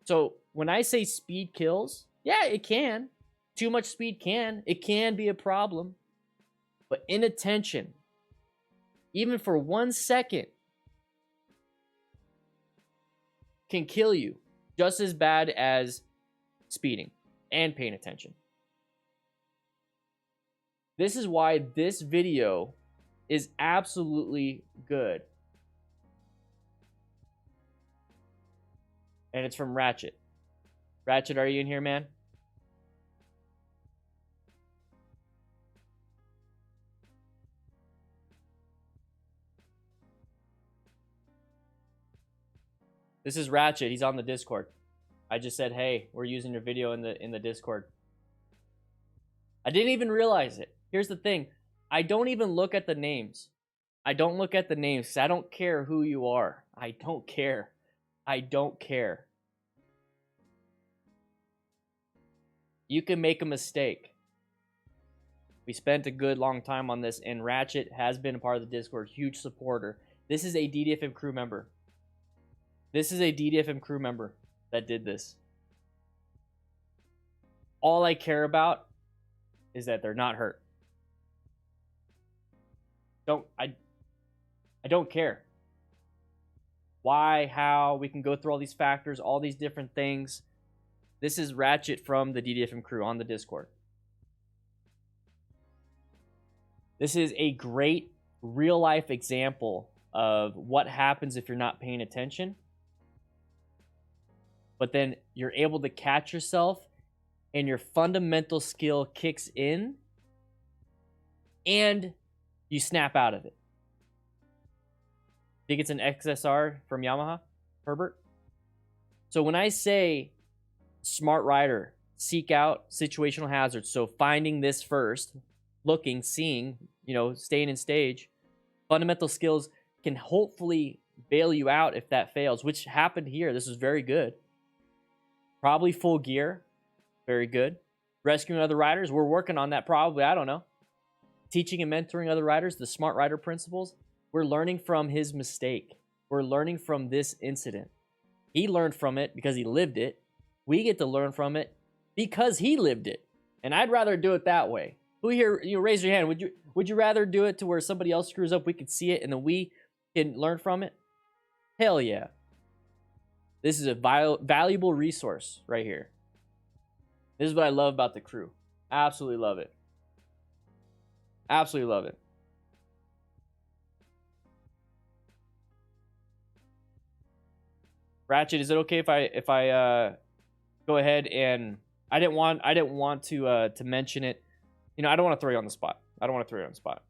So when I say speed kills, yeah, it can. Too much speed can. It can be a problem. But inattention, even for 1 second, can kill you just as bad as speeding and paying attention. This is why this video is absolutely good. And it's from Ratchet. Ratchet, are you in here, man? This is Ratchet. He's on the Discord. I just said, hey, we're using your video in the Discord. I didn't even realize it. Here's the thing. I don't even look at the names. I don't look at the names because I don't care who you are. I don't care. I don't care. You can make a mistake. We spent a good long time on this, and Ratchet has been a part of the Discord. Huge supporter. This is a DDFM crew member. This is a DDFM crew member that did this. All I care about is that they're not hurt. I don't care. Why, how, we can go through all these factors, all these different things. This is Ratchet from the DDFM crew on the Discord. This is a great real-life example of what happens if you're not paying attention. But then you're able to catch yourself and your fundamental skill kicks in and you snap out of it. Think it's an XSR from Yamaha, Herbert? So when I say smart rider, seek out situational hazards, so finding this first, looking, seeing, staying in stage, fundamental skills can hopefully bail you out if that fails, which happened here. This was very good. Probably full gear. Very good. Rescuing other riders. We're working on that probably. I don't know. Teaching and mentoring other riders. The smart rider principles. We're learning from his mistake. We're learning from this incident. He learned from it because he lived it. We get to learn from it because he lived it. And I'd rather do it that way. Who here, raise your hand. Would you rather do it to where somebody else screws up, we can see it, and then we can learn from it? Hell yeah. This is a valuable resource right here. This is what I love about the crew. Absolutely love it. Absolutely love it. Ratchet, is it okay if I go ahead and I didn't want to mention it. I don't want to throw you on the spot. I don't want to throw you on the spot.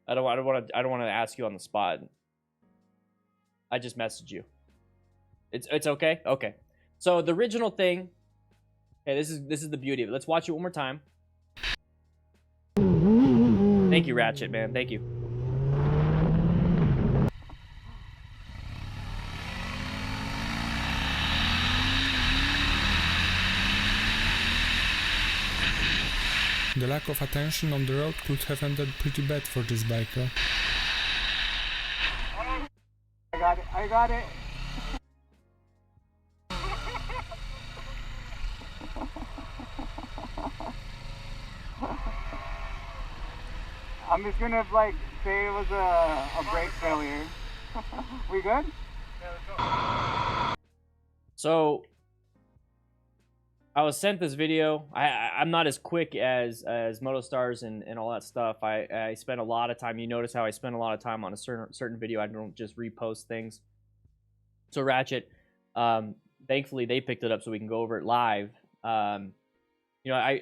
I don't want to ask you on the spot. I just messaged you. It's okay? Okay. So the original thing, okay, this is the beauty of it. Let's watch it one more time. Thank you, Ratchet, man. Thank you. The lack of attention on the road could have ended pretty bad for this biker. I got it. I'm just gonna like say it was a brake failure. We good? So I was sent this video. I'm not as quick as MotoStars and all that stuff. I spend a lot of time. You notice how I spend a lot of time on a certain video. I don't just repost things. So Ratchet, thankfully they picked it up so we can go over it live. You know,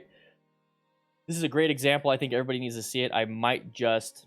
this is a great example. I think everybody needs to see it. I might just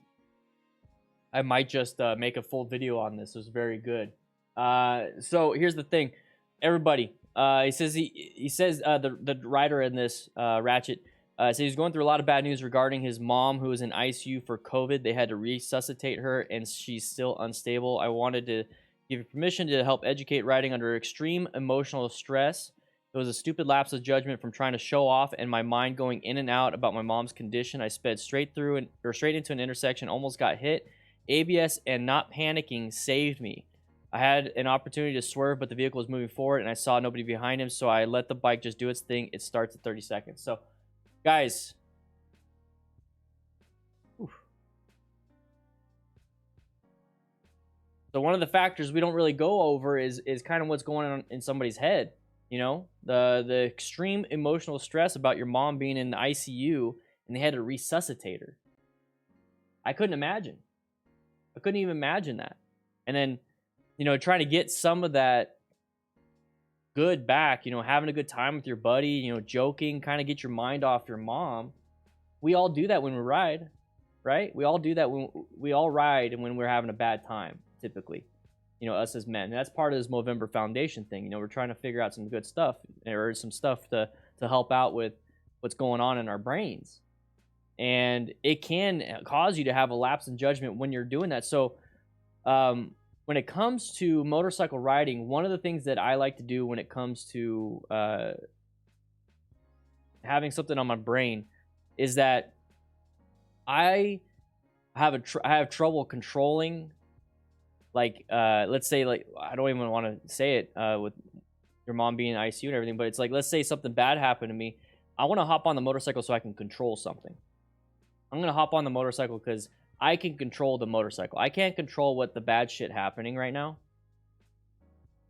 make a full video on this. It was very good. So here's the thing, everybody. He says the writer in this Ratchet says he's going through a lot of bad news regarding his mom who is in ICU for COVID. They had to resuscitate her and she's still unstable. I wanted to give you permission to help educate writing under extreme emotional stress. It was a stupid lapse of judgment from trying to show off and my mind going in and out about my mom's condition. I sped straight into an intersection, almost got hit. ABS and not panicking saved me. I had an opportunity to swerve, but the vehicle was moving forward and I saw nobody behind him, so I let the bike just do its thing. It starts at 30 seconds. So, guys. So one of the factors we don't really go over is kind of what's going on in somebody's head. You know, the extreme emotional stress about your mom being in the ICU and they had to resuscitate her. I couldn't imagine. I couldn't even imagine that. And then, you know, trying to get some of that good back, you know, having a good time with your buddy, you know, joking, kind of get your mind off your mom. We all do that when we ride, right? We all do that when we all ride and when we're having a bad time, typically. You know, us as men. And that's part of this Movember Foundation thing. You know, we're trying to figure out some good stuff or some stuff to help out with what's going on in our brains. And it can cause you to have a lapse in judgment when you're doing that. So when it comes to motorcycle riding, one of the things that I like to do when it comes to having something on my brain is that I have trouble controlling, like let's say, like, I don't even want to say it with your mom being in ICU and everything, but it's like, let's say something bad happened to me. I want to hop on the motorcycle so I can control something. I'm going to hop on the motorcycle because I can control the motorcycle. I can't control what the bad shit happening right now.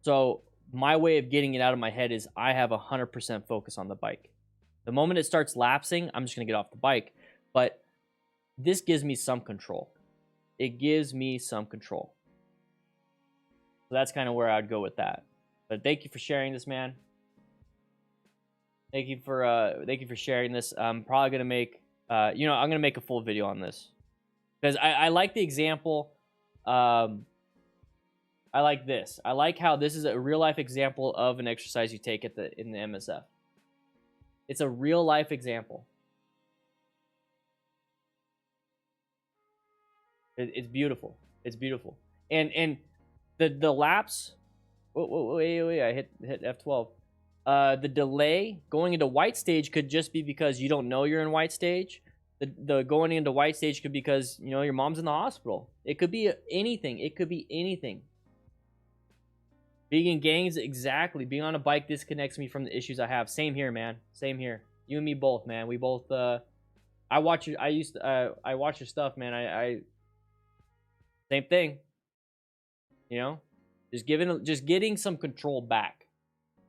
So my way of getting it out of my head is I have 100% focus on the bike. The moment it starts lapsing, I'm just going to get off the bike. But this gives me some control. It gives me some control. So that's kind of where I'd go with that. But thank you for sharing this, man. Thank you for sharing this. I'm probably going to make I'm going to make a full video on this. Because I like the example. I like this. I like how this is a real-life example of an exercise you take in the MSF. It's a real-life example. It's beautiful. It's beautiful. And the lapse... Wait, I hit F12. The delay going into white stage could just be because you don't know you're in white stage. The going into white stage could be because, you know, your mom's in the hospital. It could be anything. It could be anything. Being in gangs, exactly. Being on a bike disconnects me from the issues I have. Same here, man. Same here. You and me both, man. We both. I watch your. I watch your stuff, man. I. Same thing. You know, just getting some control back.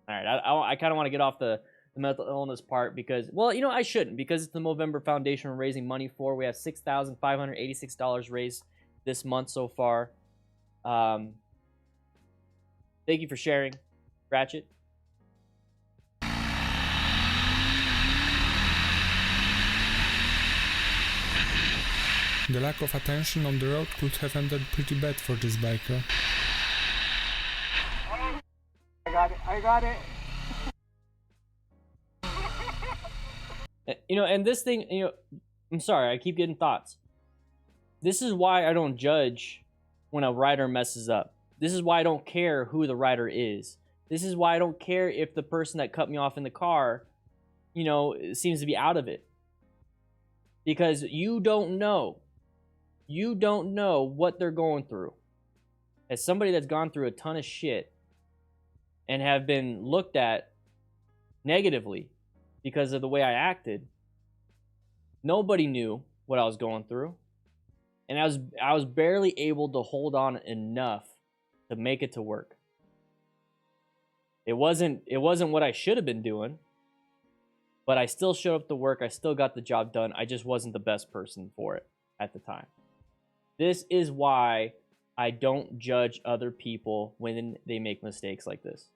All right, I kind of want to get off the mental illness part because, well, you know, I shouldn't, because it's the Movember Foundation we're raising money for. We have $6,586 raised this month so far. Thank you for sharing, Ratchet. The lack of attention on the road could have ended pretty bad for this biker. I got it. You know, and this thing, you know, I'm sorry, I keep getting thoughts. This is why I don't judge when a rider messes up. This is why I don't care who the rider is. This is why I don't care if the person that cut me off in the car, you know, seems to be out of it. Because you don't know. You don't know what they're going through. As somebody that's gone through a ton of shit and have been looked at negatively because of the way I acted, nobody knew what I was going through. and I was barely able to hold on enough to make it to work. It wasn't what I should have been doing, but I still showed up to work. I still got the job done. I just wasn't the best person for it at the time. This is why I don't judge other people when they make mistakes like this.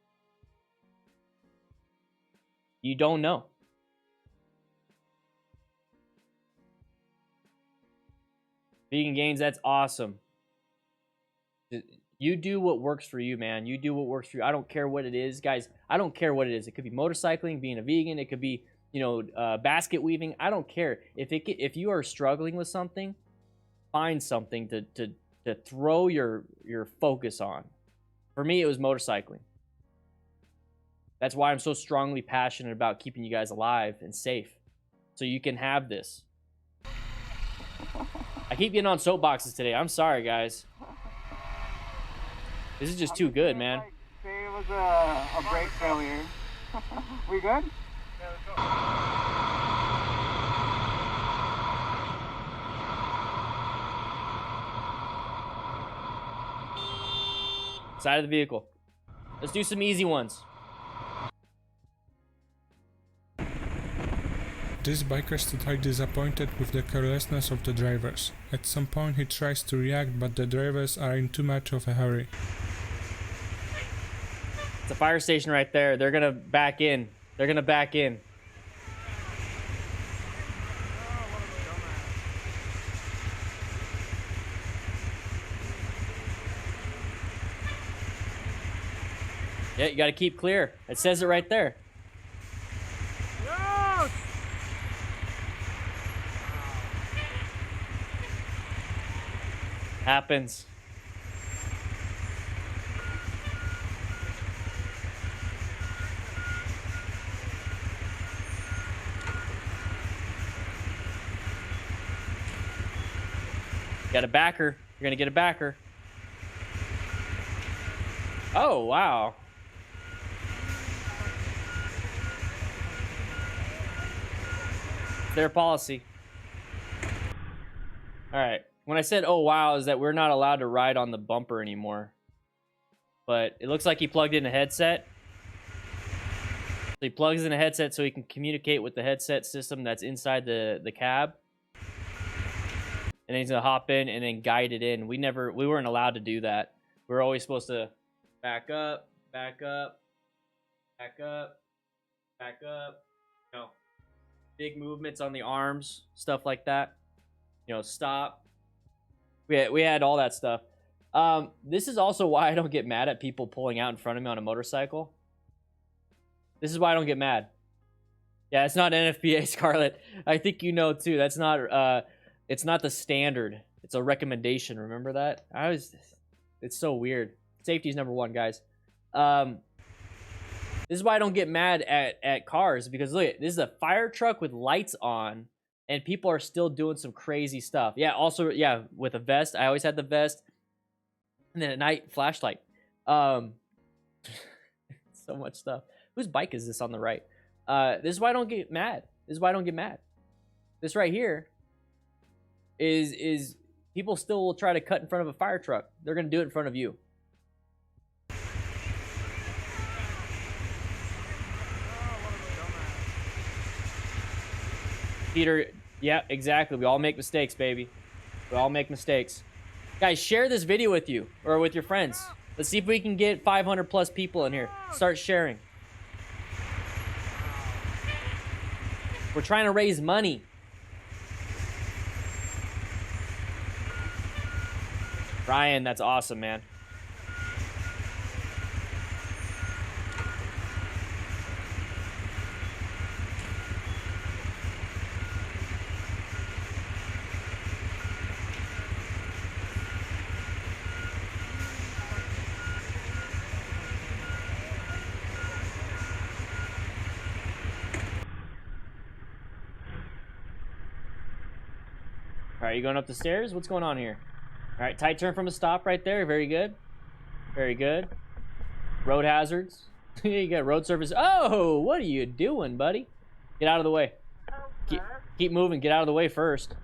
You don't know. Vegan gains, that's awesome. You do what works for you, man. You do what works for you. I don't care what it is, guys. I don't care what it is. It could be motorcycling, being a vegan. It could be, basket weaving. I don't care. If you are struggling with something, find something to throw your focus on. For me, it was motorcycling. That's why I'm so strongly passionate about keeping you guys alive and safe, so you can have this. I keep getting on soapboxes today. I'm sorry, guys. This is just too good, man. Say it was a brake failure. We good? Yeah, let's go. Side of the vehicle. Let's do some easy ones. This biker stood high disappointed with the carelessness of the drivers. At some point he tries to react, but the drivers are in too much of a hurry. It's a fire station right there. They're gonna back in. They're gonna back in. Yeah, you gotta keep clear. It says it right there. Happens. Got a backer. You're gonna get a backer. Oh, wow. Their policy. All right. When I said, oh, wow, is that we're not allowed to ride on the bumper anymore. But it looks like he plugged in a headset. So he plugs in a headset so he can communicate with the headset system that's inside the cab. And then he's going to hop in and then guide it in. We weren't allowed to do that. We were always supposed to back up, back up, back up, back up. Big movements on the arms, stuff like that. Stop. We had all that stuff. This is also why I don't get mad at people pulling out in front of me on a motorcycle. This is why I don't get mad. Yeah, it's not NFPA, Scarlett. I think you know too. That's not. It's not the standard. It's a recommendation. Remember that? It's so weird. Safety is number one, guys. This is why I don't get mad at cars, because look, this is a fire truck with lights on. And people are still doing some crazy stuff. Yeah, also, yeah, with a vest. I always had the vest. And then at night, flashlight. So much stuff. Whose bike is this on the right? This is why I don't get mad. This is why I don't get mad. This right here is people still will try to cut in front of a fire truck. They're going to do it in front of you. Peter, yeah, exactly. We all make mistakes, baby. We all make mistakes. Guys, share this video with you or with your friends. Let's see if we can get 500 plus people in here. Start sharing. We're trying to raise money. Ryan, that's awesome, man. All right, you going up the stairs? What's going on here? All right, tight turn from a stop right there. Very good. Very good. Road hazards. You got road surface. Oh, what are you doing, buddy? Get out of the way. Keep moving. Get out of the way first.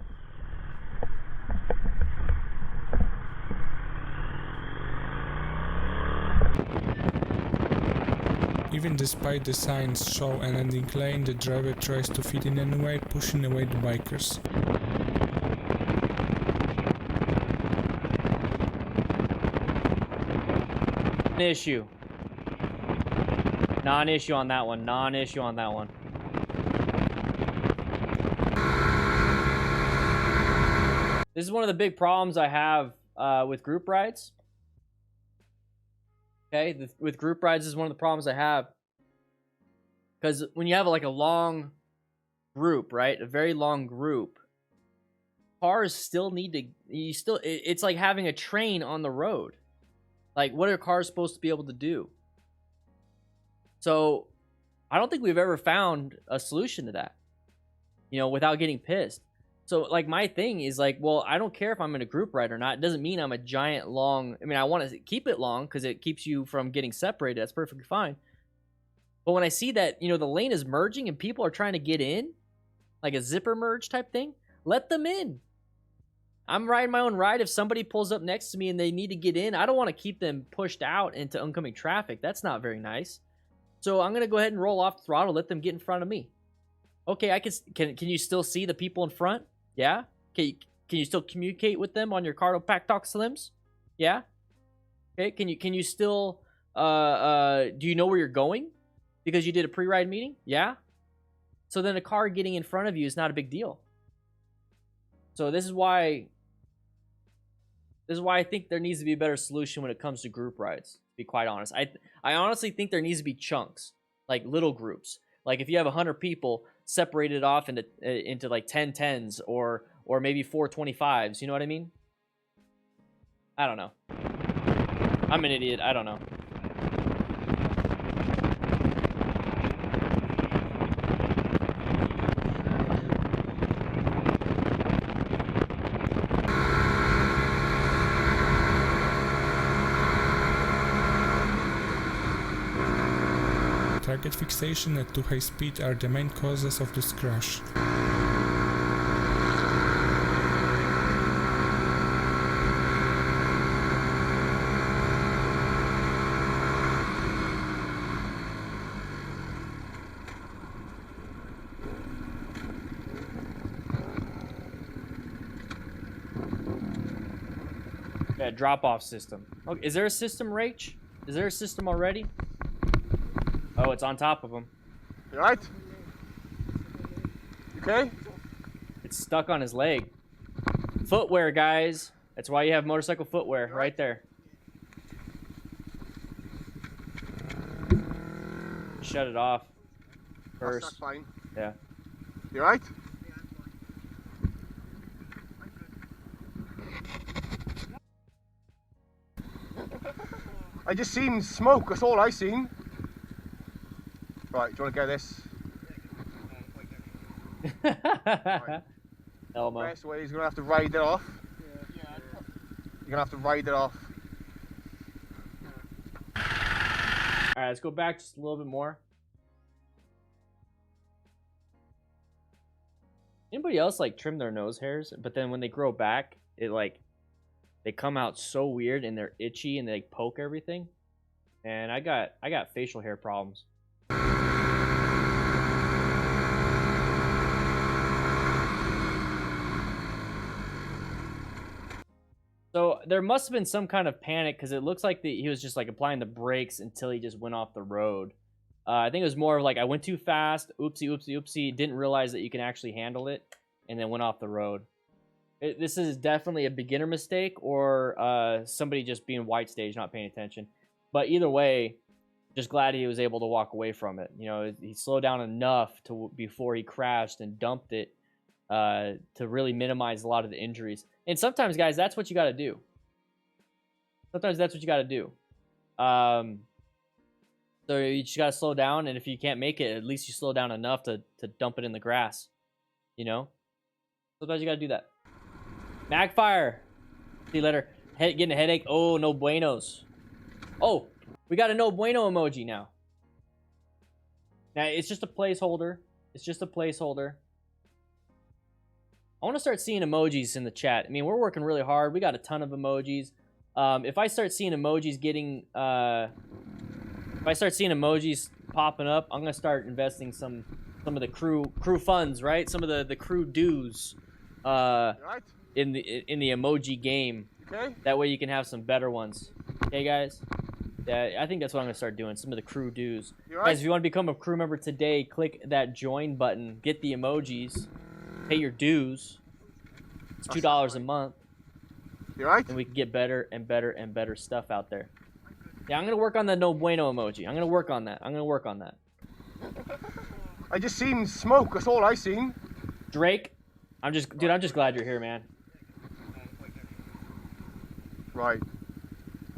Even despite the signs show an ending lane, the driver tries to fit in anyway, pushing away the bikers. Issue. Non-issue on that one. Non-issue on that one. This is one of the big problems I have with group rides. Okay, with group rides is one of the problems I have. Because when you have like a long group, right? A very long group, cars still need to, it's like having a train on the road. Like, what are cars supposed to be able to do? So, I don't think we've ever found a solution to that, you know, without getting pissed. So, like, my thing is, like, well, I don't care if I'm in a group ride or not. It doesn't mean I'm a giant long... I mean, I want to keep it long because it keeps you from getting separated. That's perfectly fine. But when I see that, you know, the lane is merging and people are trying to get in, like a zipper merge type thing, let them in. I'm riding my own ride. If somebody pulls up next to me and they need to get in, I don't want to keep them pushed out into oncoming traffic. That's not very nice. So I'm going to go ahead and roll off the throttle, let them get in front of me. Okay, can you still see the people in front? Yeah? Can you still communicate with them on your Cardo Pack Talk Slims? Yeah? Okay, can you still do you know where you're going? Because you did a pre-ride meeting? Yeah? So then a car getting in front of you is not a big deal. So this is why I think there needs to be a better solution when it comes to group rides, to be quite honest. I honestly think there needs to be chunks, like little groups. Like if you have 100 people separated off into like 10 10s or maybe 4 25s, you know what I mean? I don't know. I'm an idiot. I don't know. Target fixation at too high speed are the main causes of this crash. Yeah, drop-off system. Okay, is there a system, Rach? Is there a system already? Oh, it's on top of him. You alright? You okay? It's stuck on his leg. Footwear, guys. That's why you have motorcycle footwear right there. Shut it off first. That's fine. Yeah. You alright? I just seen smoke, that's all I seen. Right, do you want to get this? Right. Elmo. Best way is you're going to have to ride it off. You're going to have to ride it off. Alright, let's go back just a little bit more. Anybody else like trim their nose hairs, but then when they grow back, it like they come out so weird and they're itchy and they like, poke everything. And I got facial hair problems. So there must have been some kind of panic because it looks like he was just like applying the brakes until he just went off the road. I think it was more of like I went too fast, oopsie, oopsie, oopsie, didn't realize that you can actually handle it, and then went off the road. This is definitely a beginner mistake or somebody just being white stage, not paying attention. But either way, just glad he was able to walk away from it. You know, he slowed down enough before he crashed and dumped it to really minimize a lot of the injuries. And sometimes, guys, that's what you got to do. Sometimes that's what you got to do. So you just got to slow down, and if you can't make it, at least you slow down enough to dump it in the grass. You know? Sometimes you got to do that. Magfire. See you later. Getting a headache. Oh, no buenos. Oh, we got a no bueno emoji now. Now, it's just a placeholder. It's just a placeholder. I want to start seeing emojis in the chat. I mean, we're working really hard. We got a ton of emojis. If I start seeing emojis getting... if I start seeing emojis popping up, I'm gonna start investing some of the crew funds, right? Some of the crew dues Right? in the emoji game. Okay. That way you can have some better ones. Okay, guys? Yeah, I think that's what I'm gonna start doing. Some of the crew dues. You right? Guys, if you want to become a crew member today, click that join button. Get the emojis. Pay your dues. It's $2 a month. You right? And we can get better and better and better stuff out there. Yeah, I'm gonna work on the no bueno emoji. I'm gonna work on that. I just seen smoke. That's all I seen. Drake, I'm just glad you're here, man. Right.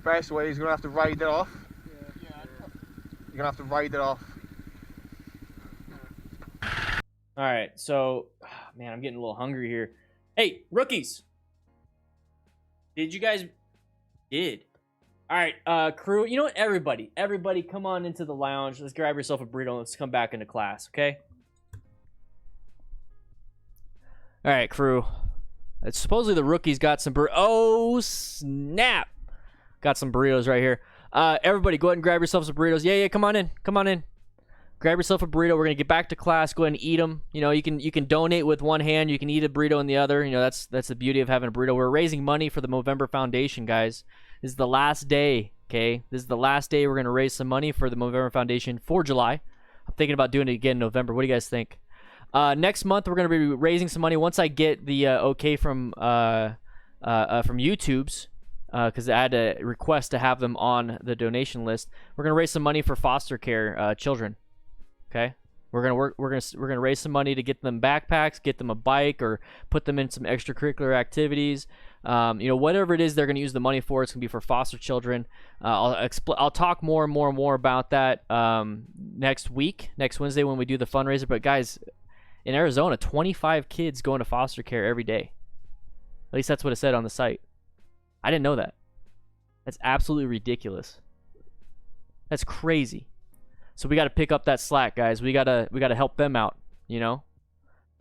First way, he's gonna have to ride that off. You're gonna have to ride it off. All right, so, man, I'm getting a little hungry here. Hey, rookies. Did you guys... Did. All right, crew, you know what? Everybody, come on into the lounge. Let's grab yourself a burrito and let's come back into class, okay? All right, crew. It's supposedly the rookies got some oh, snap. Got some burritos right here. Everybody, go ahead and grab yourself some burritos. Yeah, come on in. Grab yourself a burrito. We're gonna get back to class. Go ahead and eat them. You know, you can donate with one hand. You can eat a burrito in the other. You know, that's the beauty of having a burrito. We're raising money for the Movember Foundation, guys. This is the last day. Okay, this is the last day we're gonna raise some money for the Movember Foundation for July. I'm thinking about doing it again in November. What do you guys think? Next month we're gonna be raising some money once I get the okay from YouTube's. Because I had a request to have them on the donation list. We're gonna raise some money for foster care children. Okay, we're gonna raise some money to get them backpacks, get them a bike, or put them in some extracurricular activities. You know, whatever it is they're gonna use the money for, it's gonna be for foster children. I'll talk more and more about that next Wednesday when we do the fundraiser. But guys, in Arizona, 25 kids going to foster care every day. At least that's what it said on the site. I didn't know that. That's absolutely ridiculous. That's crazy. So we got to pick up that slack, guys. We gotta help them out, you know.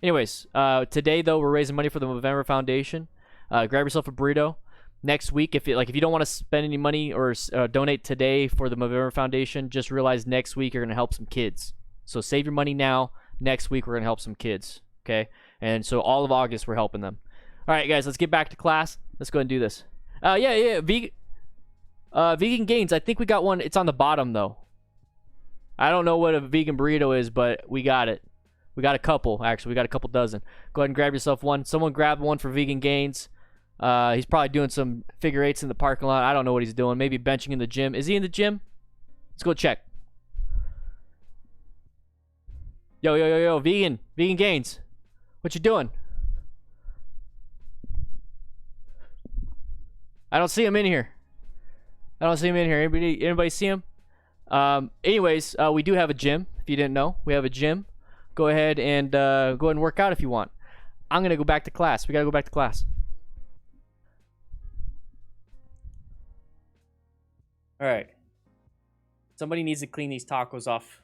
Anyways, today though we're raising money for the Movember Foundation. Grab yourself a burrito. Next week, if you don't want to spend any money or donate today for the Movember Foundation, just realize next week you're gonna help some kids. So save your money now. Next week we're gonna help some kids. Okay, and so all of August we're helping them. All right, guys, let's get back to class. Let's go ahead and do this. Vegan gains. I think we got one. It's on the bottom though. I don't know what a vegan burrito is, but we got it. We got a couple, actually. We got a couple dozen. Go ahead and grab yourself one. Someone grab one for vegan gains. He's probably doing some figure eights in the parking lot. I don't know what he's doing. Maybe benching in the gym. Is he in the gym? Let's go check. Yo, vegan gains. What you doing? I don't see him in here. Anybody see him? Anyways, we do have a gym. If you didn't know, we have a gym. Go ahead and work out if you want. I'm gonna go back to class. We gotta go back to class. All right. Somebody needs to clean these tacos off.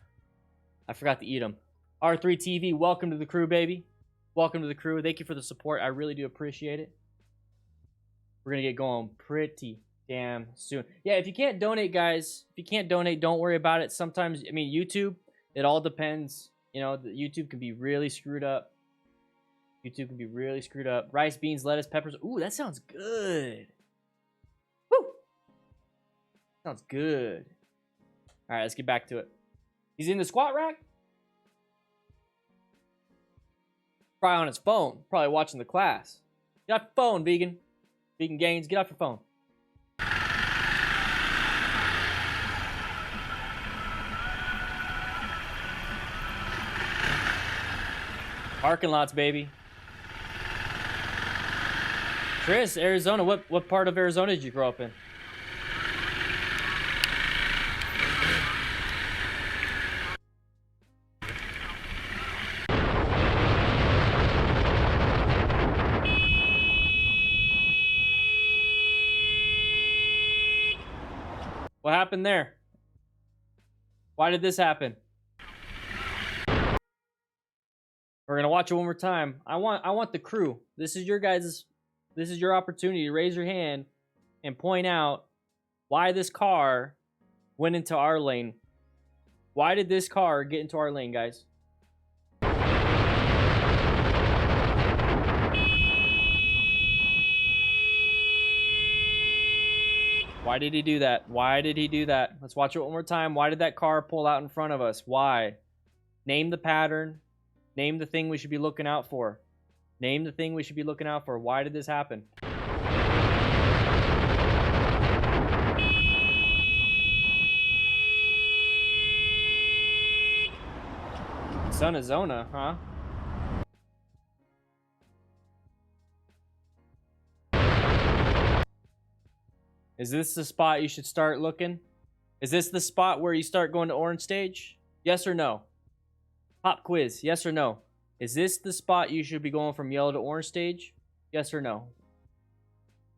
I forgot to eat them. R3 TV, welcome to the crew, baby. Welcome to the crew. Thank you for the support. I really do appreciate it. We're gonna get going pretty damn soon. Yeah, if you can't donate, guys, don't worry about it. Sometimes, I mean, YouTube, it all depends. You know, the YouTube can be really screwed up. Rice, beans, lettuce, peppers. Ooh, that sounds good. Woo! Sounds good. All right, let's get back to it. He's in the squat rack? Probably on his phone. Probably watching the class. Get off your phone, vegan. Vegan gains, get off your phone. Parking lots, baby. Chris, Arizona. What part of Arizona did you grow up in? What happened there? Why did this happen? We're gonna watch it one more time. I want the crew. This is your opportunity to raise your hand and point out why this car went into our lane Why did this car get into our lane, guys? Why did he do that? Why did he do that? Let's watch it one more time. Why did that car pull out in front of us? Why? Name the pattern. Name the thing we should be looking out for. Name the thing we should be looking out for. Why did this happen? Son of Zona, huh? Is this the spot you should start looking? Is this the spot where you start going to orange stage? Yes or no? Pop quiz, yes or no? Is this the spot you should be going from yellow to orange stage? Yes or no?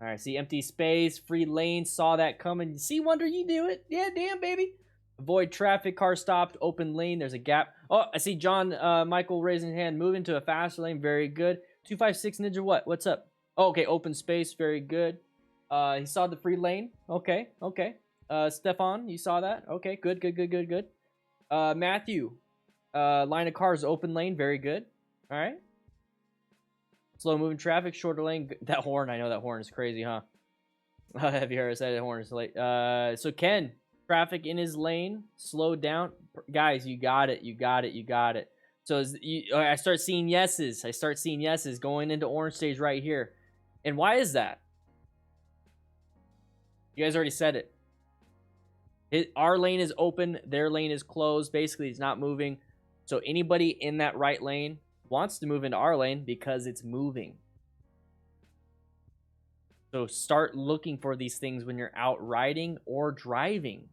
All right, see empty space, free lane, saw that coming. See, Wonder, you do it. Yeah, damn, baby. Avoid traffic, car stopped, open lane, there's a gap. Oh, I see John Michael raising his hand. Move into a faster lane, very good. 256 Ninja, what? What's up? Oh, okay, open space, very good. He saw the free lane. Okay, okay. Stefan, you saw that? Okay, good, good, good, good, good. Matthew, line of cars, open lane, very good. All right. Slow moving traffic, shorter lane. That horn, I know that horn is crazy, huh? Have you heard us say that horn is late? So Ken, traffic in his lane, slow down. Guys, you got it, you got it, you got it. So I start seeing yeses. I start seeing yeses going into orange stage right here. And why is that? You guys already said it. Our lane is open. Their lane is closed. Basically, it's not moving. So anybody in that right lane wants to move into our lane because it's moving. So start looking for these things when you're out riding or driving.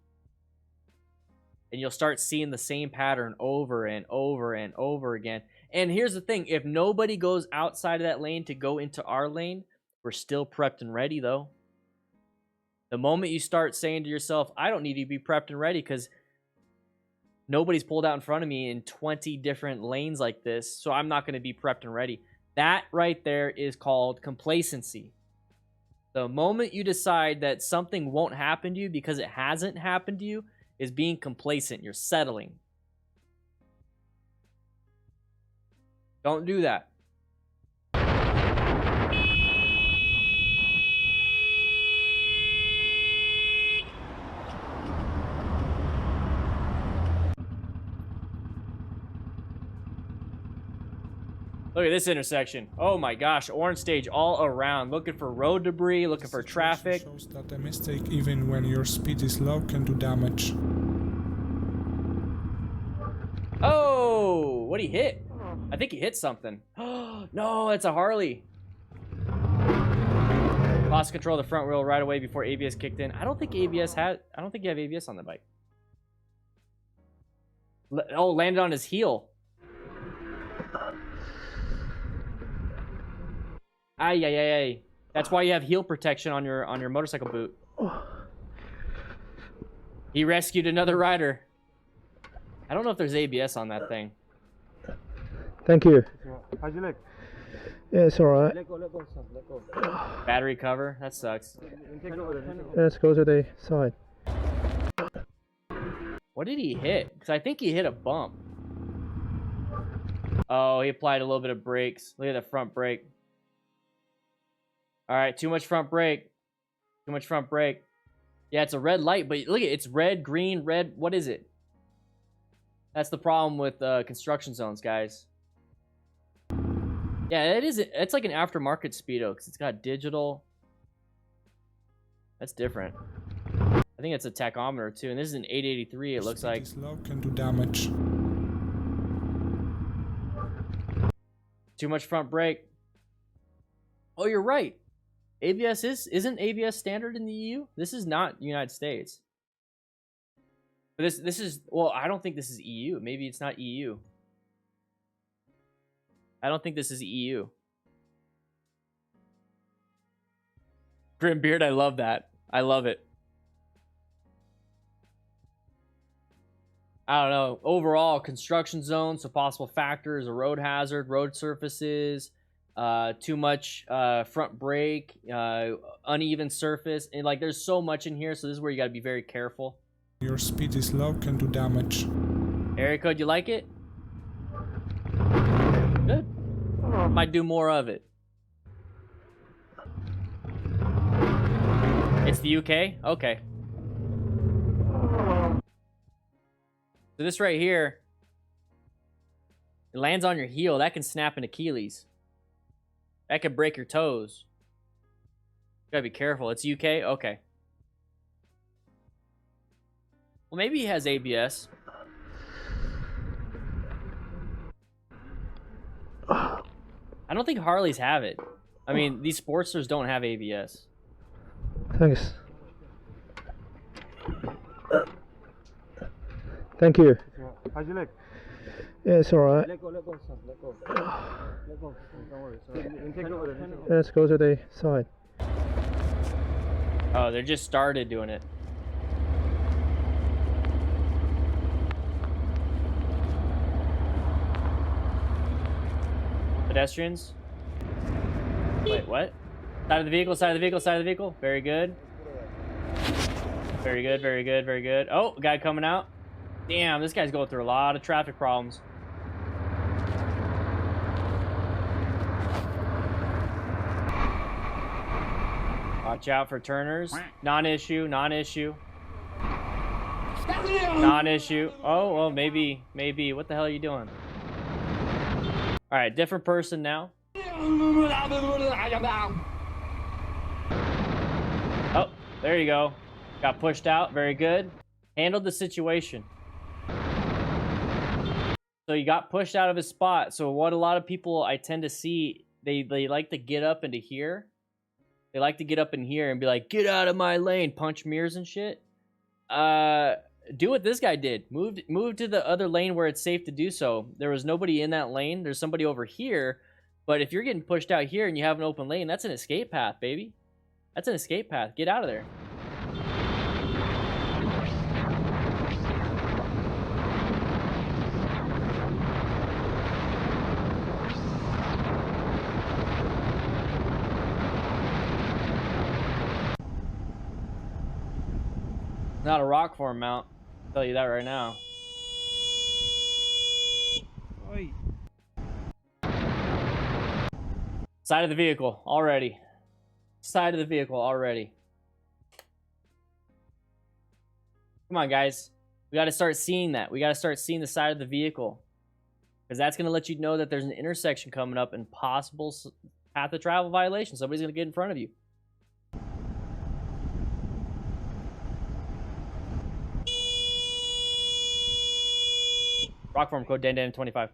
And you'll start seeing the same pattern over and over and over again. And here's the thing. If nobody goes outside of that lane to go into our lane, we're still prepped and ready, though. The moment you start saying to yourself, I don't need to be prepped and ready because nobody's pulled out in front of me in 20 different lanes like this, so I'm not going to be prepped and ready. That right there is called complacency. The moment you decide that something won't happen to you because it hasn't happened to you is being complacent. You're settling. Don't do that. Look at this intersection. Oh my gosh, orange stage all around. Looking for road debris, looking for traffic. Shows that a mistake, even when your speed is low, can do damage. Oh, what'd he hit? I think he hit something. No, it's a Harley. Lost control of the front wheel right away before ABS kicked in. I don't think ABS had. I don't think you have ABS on the bike. Oh, landed on his heel. Ay, ay, ay, ay. That's why you have heel protection on your motorcycle boot. He rescued another rider. I don't know if there's ABS on that thing. Thank you. How's your leg? Yeah, it's alright. Let go, son, let go. Battery cover? That sucks. Let's go to the side. What did he hit? Because I think he hit a bump. Oh, he applied a little bit of brakes. Look at the front brake. All right, too much front brake. Too much front brake. Yeah, it's a red light, but look at it. It's red, green, red. What is it? That's the problem with construction zones, guys. Yeah, it is. It's like an aftermarket Speedo because it's got digital. That's different. I think it's a tachometer too, and this is an 883. It looks like. Slow can do damage. Too much front brake. Oh, you're right. ABS isn't ABS standard in the EU? This is not United States. But this is, well, I don't think this is EU. Maybe it's not EU. I don't think this is EU. Grimbeard, I love that. I love it. I don't know. Overall, construction zones, so possible factors, a road hazard, road surfaces, too much front brake, uneven surface, and like there's so much in here, so this is where you got to be very careful. Your speed is low, can do damage. Area code, you like it? Good. Might do more of it. It's the UK? Okay. So this right here, it lands on your heel. That can snap an Achilles. That could break your toes. You gotta be careful. It's UK? Okay. Well, maybe he has ABS. I don't think Harleys have it. I mean, these Sportsters don't have ABS. Thanks. Thank you. How's your leg? Yeah, it's alright. Let go, son. Let go. Let go. Don't worry. So take it over there. Let's go to the side. Oh, they just started doing it. Pedestrians. Wait, what? Side of the vehicle, side of the vehicle, side of the vehicle. Very good. Very good, very good, very good. Oh, guy coming out. Damn, this guy's going through a lot of traffic problems. Watch out for turners. Non-issue, non-issue. Non-issue. Oh, well, maybe. What the hell are you doing? All right, different person now. Oh, there you go. Got pushed out. Very good. Handled the situation. So you got pushed out of his spot. So what a lot of people I tend to see, they like to get up into here. They like to get up in here and be like, get out of my lane, punch mirrors and shit. Do what this guy did. Move to the other lane where it's safe to do so. There was nobody in that lane. There's somebody over here. But if you're getting pushed out here and you have an open lane, that's an escape path, baby. That's an escape path. Get out of there. Not a rock form mount. I'll tell you that right now. Oi. Side of the vehicle already. Side of the vehicle already. Come on, guys. We got to start seeing that. We got to start seeing the side of the vehicle. Because that's going to let you know that there's an intersection coming up and possible path of travel violation. Somebody's going to get in front of you. Rock form code DanDan25.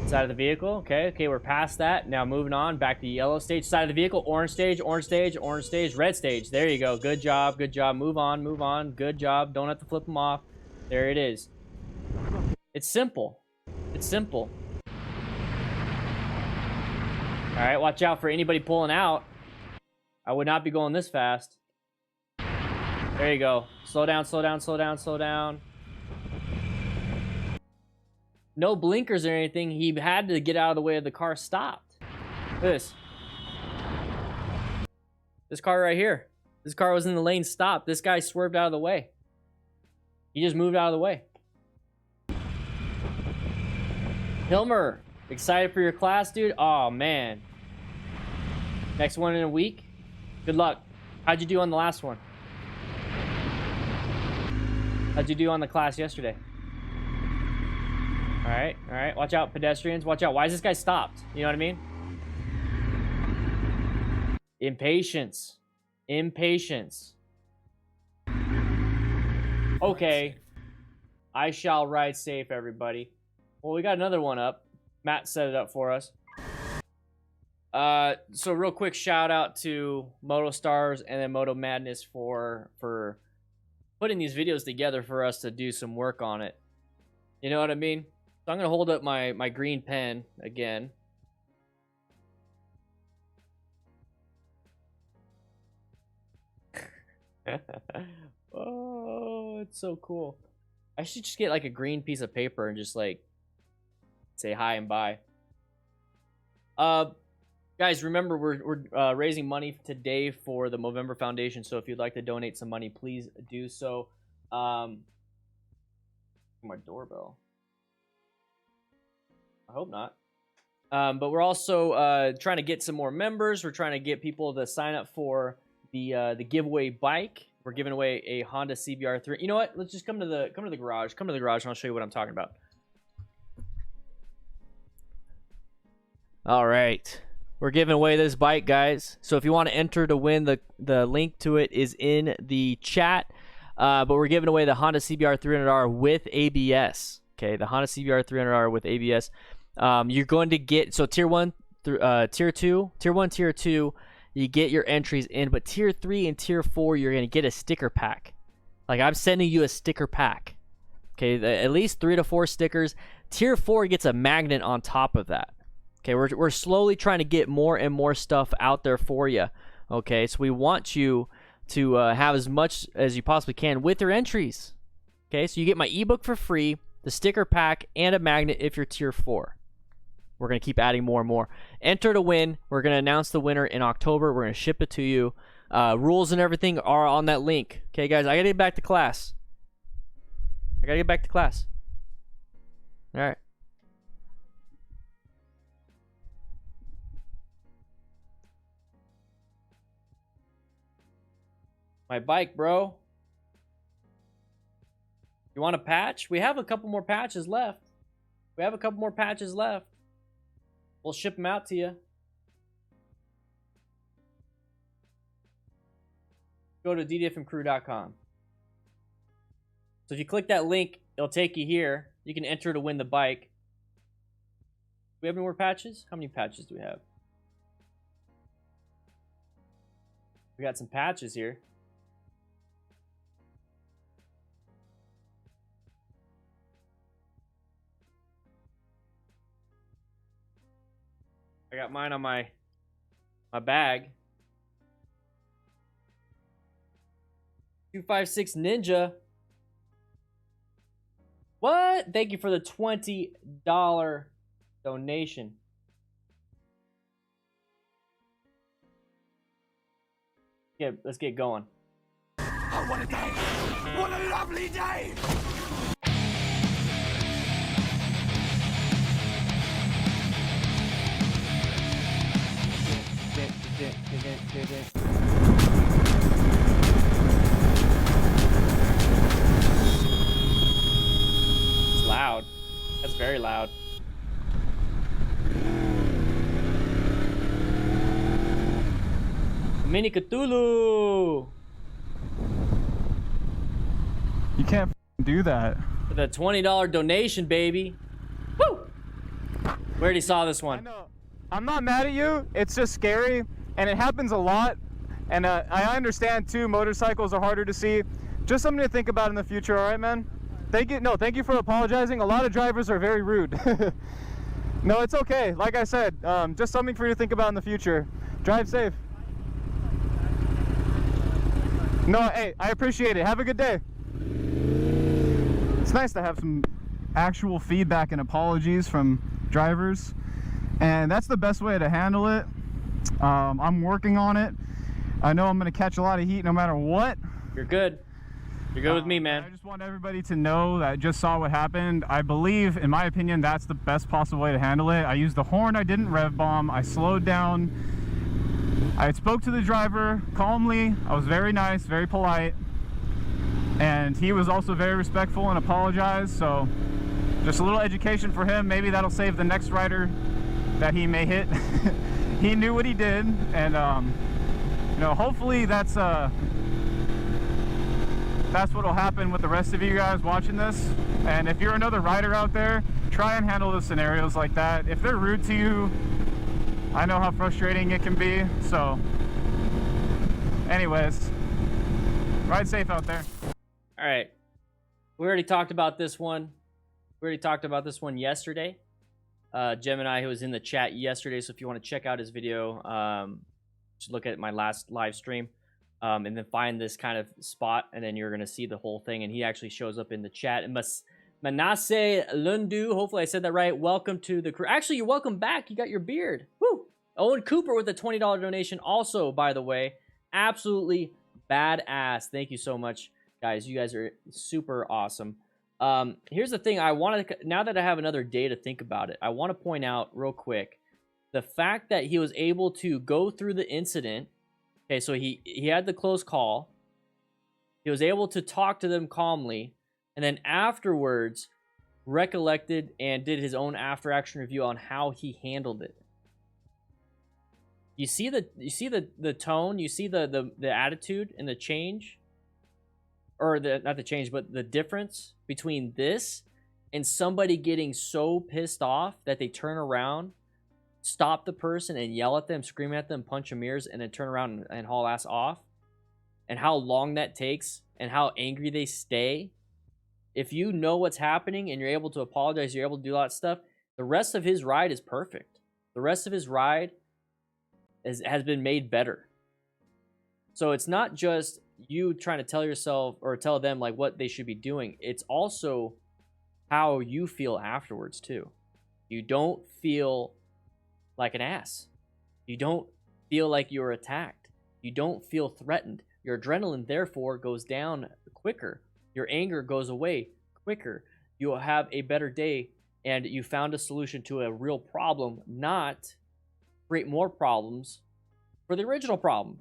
Side of the vehicle. Okay, we're past that. Now moving on back to yellow stage. Side of the vehicle. Orange stage, orange stage, orange stage, red stage. There you go. Good job, good job. Move on. Good job. Don't have to flip them off. There it is. It's simple. It's simple. All right, watch out for anybody pulling out. I would not be going this fast. There you go. Slow down, slow down, slow down, slow down. No blinkers or anything. He had to get out of the way of the car stopped. Look at this. This car right here. This car was in the lane stopped. This guy swerved out of the way. He just moved out of the way. Hilmer, excited for your class, dude? Oh, man. Next one in a week. Good luck. How'd you do on the last one? How'd you do on the class yesterday? All right. Watch out, pedestrians. Watch out. Why is this guy stopped? You know what I mean? Impatience. Impatience. Okay. I shall ride safe, everybody. Well, we got another one up. Matt set it up for us. So real quick shout out to Moto Stars and then Moto Madness for putting these videos together for us to do some work on it. You know what I mean? So I'm gonna hold up my green pen again. Oh, it's so cool. I should just get like a green piece of paper and just like say hi and bye. Guys, remember we're raising money today for the Movember Foundation. So if you'd like to donate some money, please do so. My doorbell. I hope not. But we're also trying to get some more members. We're trying to get people to sign up for the giveaway bike. We're giving away a Honda CBR3. You know what? Let's just come to the garage. Come to the garage, and I'll show you what I'm talking about. All right. We're giving away this bike, guys. So if you want to enter to win, the link to it is in the chat. But we're giving away the Honda CBR 300R with ABS. Okay, the Honda CBR 300R with ABS. You're going to get, so tier 1 through tier 2, tier 2, you get your entries in, but tier 3 and tier 4, you're going to get a sticker pack. Like, I'm sending you a sticker pack. Okay, at least 3 to 4 stickers. Tier 4 gets a magnet on top of that. Okay, we're slowly trying to get more and more stuff out there for you. Okay, so we want you to have as much as you possibly can with your entries. Okay, so you get my ebook for free, the sticker pack, and a magnet if you're tier 4. We're going to keep adding more and more. Enter to win. We're going to announce the winner in October. We're going to ship it to you. Rules and everything are on that link. Okay, guys, I got to get back to class. All right. My bike, bro. You want a patch? We have a couple more patches left. We'll ship them out to you. Go to DDFMcrew.com. So if you click that link, it'll take you here. You can enter to win the bike. Do we have any more patches? How many patches do we have? We got some patches here. I got mine on my bag. 256 Ninja. What? Thank you for the $20 donation. Yeah, let's get going. Oh, what a day! What a lovely day! It's loud. That's very loud. Mini Cthulhu! You can't do that. For the $20 donation, baby. Woo! We already saw this I one. know. I'm not mad at you. It's just scary, and it happens a lot. And I understand too. Motorcycles are harder to see. Just something to think about in the future. All right, man. Thank you. No, thank you for apologizing. A lot of drivers are very rude. No, it's okay. Like I said, just something for you to think about in the future. Drive safe. No, hey, I appreciate it. Have a good day. It's nice to have some actual feedback and apologies from drivers, and that's the best way to handle it. I'm working on it. I know I'm going to catch a lot of heat no matter what. You're good. You're good with me, man. I just want everybody to know that I just saw what happened. I believe, in my opinion, that's the best possible way to handle it. I used the horn. I didn't rev bomb. I slowed down. I spoke to the driver calmly. I was very nice, very polite, and he was also very respectful and apologized. So just a little education for him. Maybe that'll save the next rider that he may hit. He knew what he did, and you know, hopefully that's what'll happen with the rest of you guys watching this. And if you're another rider out there, try and handle the scenarios like that. If they're rude to you, I know how frustrating it can be. So anyways, ride safe out there. All right. We already talked about this one. Yesterday. Gemini, who was in the chat yesterday. So if you want to check out his video, just look at my last live stream, and then find this kind of spot, and then you're going to see the whole thing. And he actually shows up in the chat. And Manasseh Lundu, hopefully I said that right. Welcome to the crew. Actually, you're welcome back. You got your beard. Woo! Owen Cooper with a $20 donation. Also, by the way, absolutely badass. Thank you so much, guys. You guys are super awesome. Here's the thing. I want to, now that I have another day to think about it, I want to point out real quick the fact that he was able to go through the incident. Okay, so he had the close call. He was able to talk to them calmly, and then afterwards recollected and did his own after-action review on how he handled it. You see the tone, you see the attitude and the change, or not the change, but the difference between this and somebody getting so pissed off that they turn around, stop the person and yell at them, scream at them, punch them ears, and then turn around and haul ass off, and how long that takes and how angry they stay. If you know what's happening and you're able to apologize, you're able to do all that stuff, the rest of his ride is perfect. The rest of his ride has been made better. So it's not just you trying to tell yourself or tell them like what they should be doing. It's also how you feel afterwards too. You don't feel like an ass. You don't feel like you're attacked. You don't feel threatened. Your adrenaline therefore goes down quicker. Your anger goes away quicker. You'll have a better day, and you found a solution to a real problem, not create more problems for the original problem.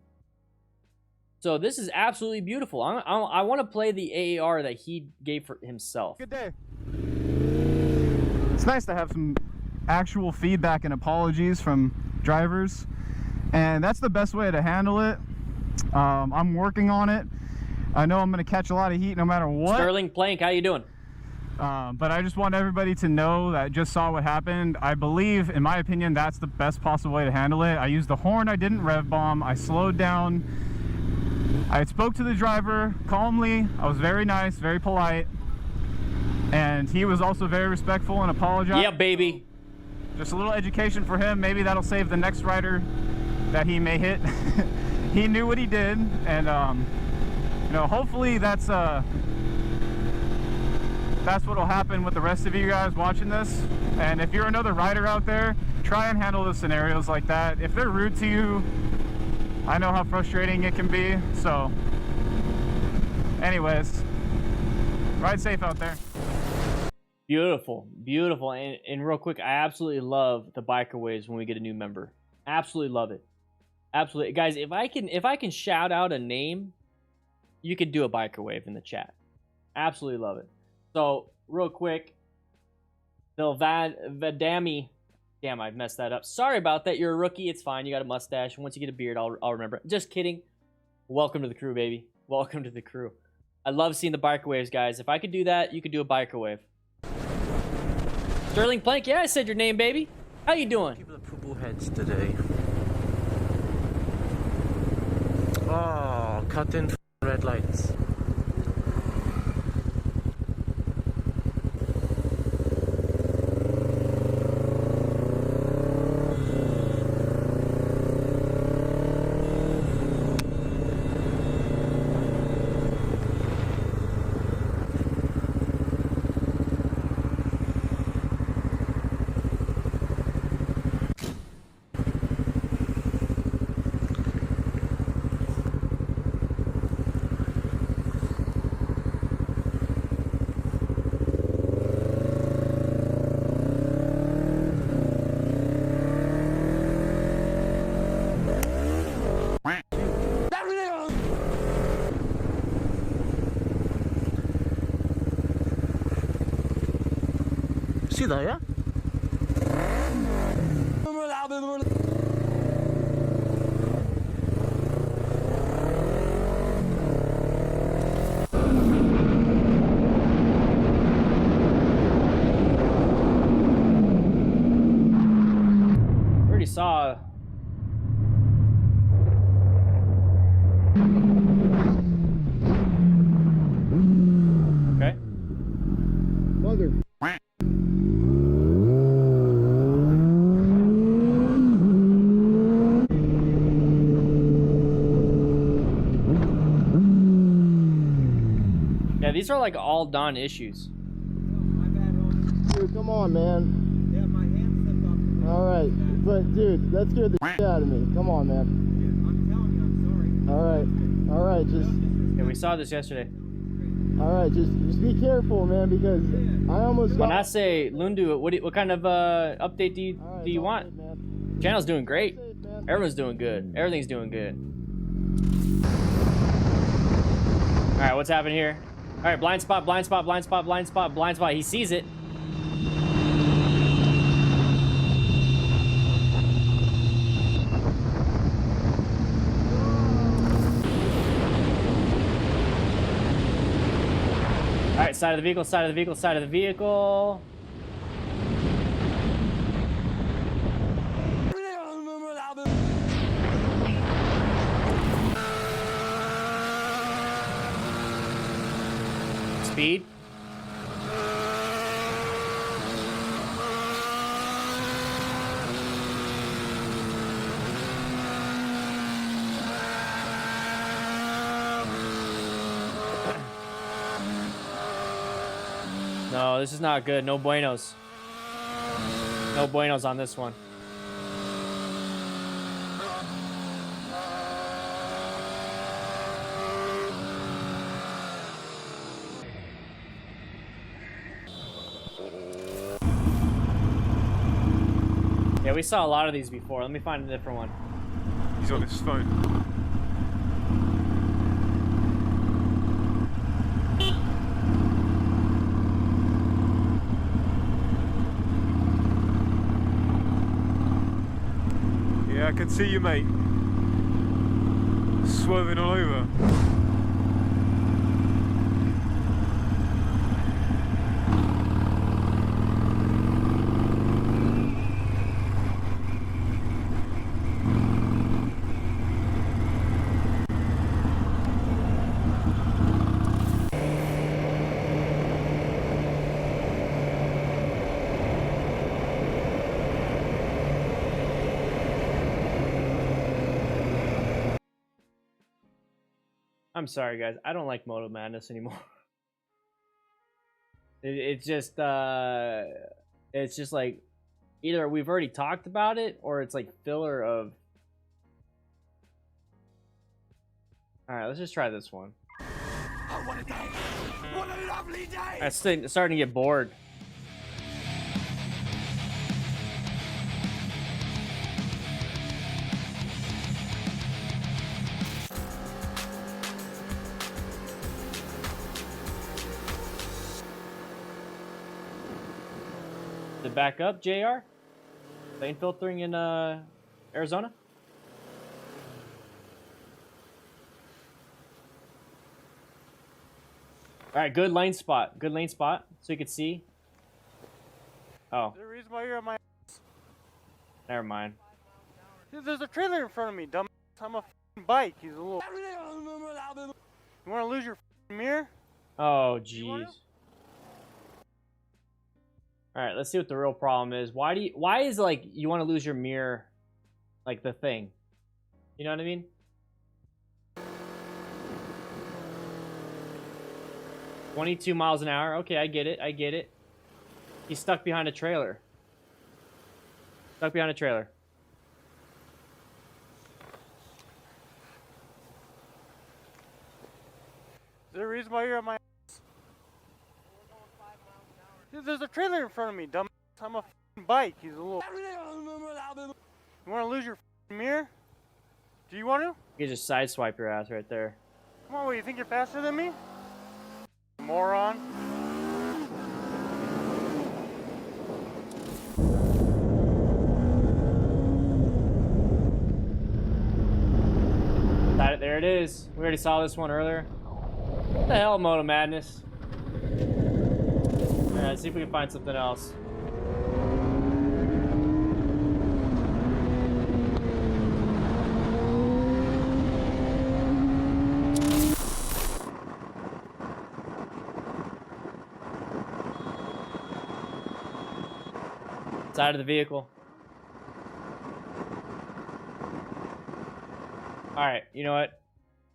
So this is absolutely beautiful. I want to play the AAR that he gave for himself. Good day. It's nice to have some actual feedback and apologies from drivers, and that's the best way to handle it. I'm working on it. I know I'm going to catch a lot of heat no matter what. Sterling Plank, how you doing? But I just want everybody to know that just saw what happened. I believe, in my opinion, that's the best possible way to handle it. I used the horn, I didn't rev bomb, I slowed down. I spoke to the driver calmly. I was very nice, very polite. And he was also very respectful and apologized. Yeah, baby. Just a little education for him. Maybe that'll save the next rider that he may hit. He knew what he did, and you know, hopefully that's what'll happen with the rest of you guys watching this. And if you're another rider out there, try and handle the scenarios like that. If they're rude to you, I know how frustrating it can be. So anyways, ride safe out there. Beautiful, beautiful. And real quick, I absolutely love the biker waves when we get a new member. Absolutely love it. Absolutely. Guys, if I can shout out a name, you could do a biker wave in the chat. Absolutely love it. So, real quick, the Vadami. Damn, I messed that up. Sorry about that. You're a rookie. It's fine. You got a mustache. Once you get a beard, I'll remember it. Just kidding. Welcome to the crew, baby. Welcome to the crew. I love seeing the biker waves, guys. If I could do that, you could do a biker wave. Sterling Plank, yeah, I said your name, baby. How you doing? People are purple heads today. Oh, cut in red lights. See that, yeah? Already saw. Okay. Mother. Yeah, these are like all done issues. Dude, come on, man. Yeah, my hand slipped off the All right, but dude, that scared the shit out of me. Come on, man. I'm telling you, I'm sorry. All right, just. Yeah, we saw this yesterday. All right, just be careful, man, because I almost got. When I say Lundu, what kind of update do you want? Good, man. Channel's doing great. Safe, man. Everyone's doing good. Everything's doing good. All right, what's happening here? All right, blind spot, blind spot, blind spot, blind spot, blind spot. He sees it. All right, side of the vehicle, side of the vehicle, side of the vehicle. Speed. No, this is not good. No buenos. No buenos on this one. Yeah, we saw a lot of these before. Let me find a different one. He's on his phone. Yeah, I can see you, mate. Swerving all over. I'm sorry, guys. I don't like Moto Madness anymore. It's just like either we've already talked about it or it's like filler of. All right, let's just try this one. Oh, what a day! What a lovely day! I'm starting to get bored. To back up, JR? Lane filtering in Arizona? Alright, good lane spot. Good lane spot. So you can see. Oh. The reason why you're on my Never mind. Dude, there's a trailer in front of me, dumb. I'm a f***ing bike. He's a little. You want to lose your f***ing mirror? Oh, jeez. Alright, let's see what the real problem is. Why is like you want to lose your mirror like the thing? You know what I mean? $22 miles an hour. Okay, I get it. I get it. He's stuck behind a trailer. Stuck behind a trailer. Is there a reason why you're on my Dude, there's a trailer in front of me, dumb. I'm a f***ing bike. He's a little. You want to lose your f***ing mirror? Do you want to? You can just sideswipe your ass right there. Come on, what, you think you're faster than me? Moron. There it is. We already saw this one earlier. What the hell, Moto Madness? Alright, see if we can find something else. Side of the vehicle. Alright, you know what?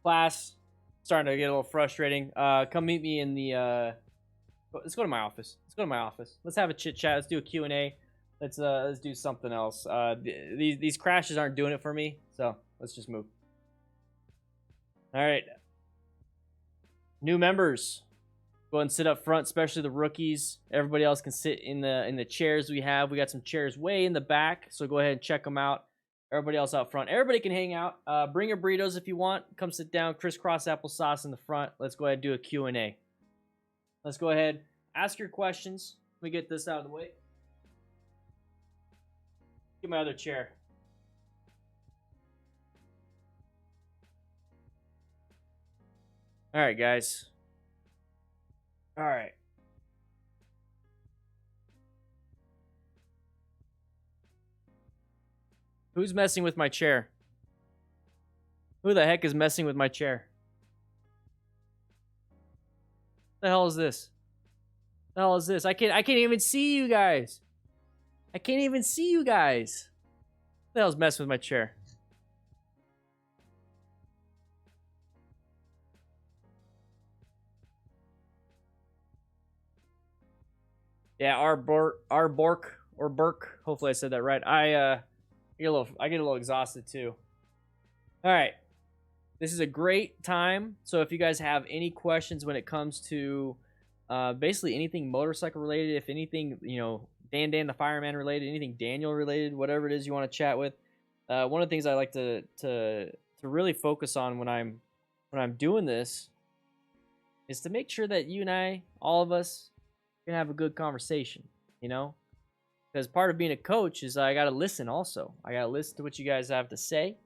Class, starting to get a little frustrating. Come meet me in the, let's go to my office. Let's go to my office. Let's have a chit chat. Let's do a Q&A. Let's do something else. These crashes aren't doing it for me, so let's just move. All right. New members, go ahead and sit up front, especially the rookies. Everybody else can sit in the chairs we have. We got some chairs way in the back, so go ahead and check them out. Everybody else out front. Everybody can hang out. Bring your burritos if you want. Come sit down. Crisscross applesauce in the front. Let's go ahead and do a Q&A. Let's go ahead. Ask your questions. Let me get this out of the way. Get my other chair. All right, guys. All right. Who's messing with my chair? Who the heck is messing with my chair? What the hell is this? What the hell is this? I can't even see you guys. I can't even see you guys. What the hell's messing with my chair? Yeah, our Bork or Burke. Hopefully I said that right. I get a little exhausted too. All right. This is a great time. So if you guys have any questions when it comes to basically anything motorcycle related, if anything, you know, Dan the Fireman related, anything Daniel related, whatever it is you want to chat with. One of the things I like to really focus on when I'm doing this is to make sure that you and I, all of us, can have a good conversation, you know? Because part of being a coach is I got to listen also. I got to listen to what you guys have to say.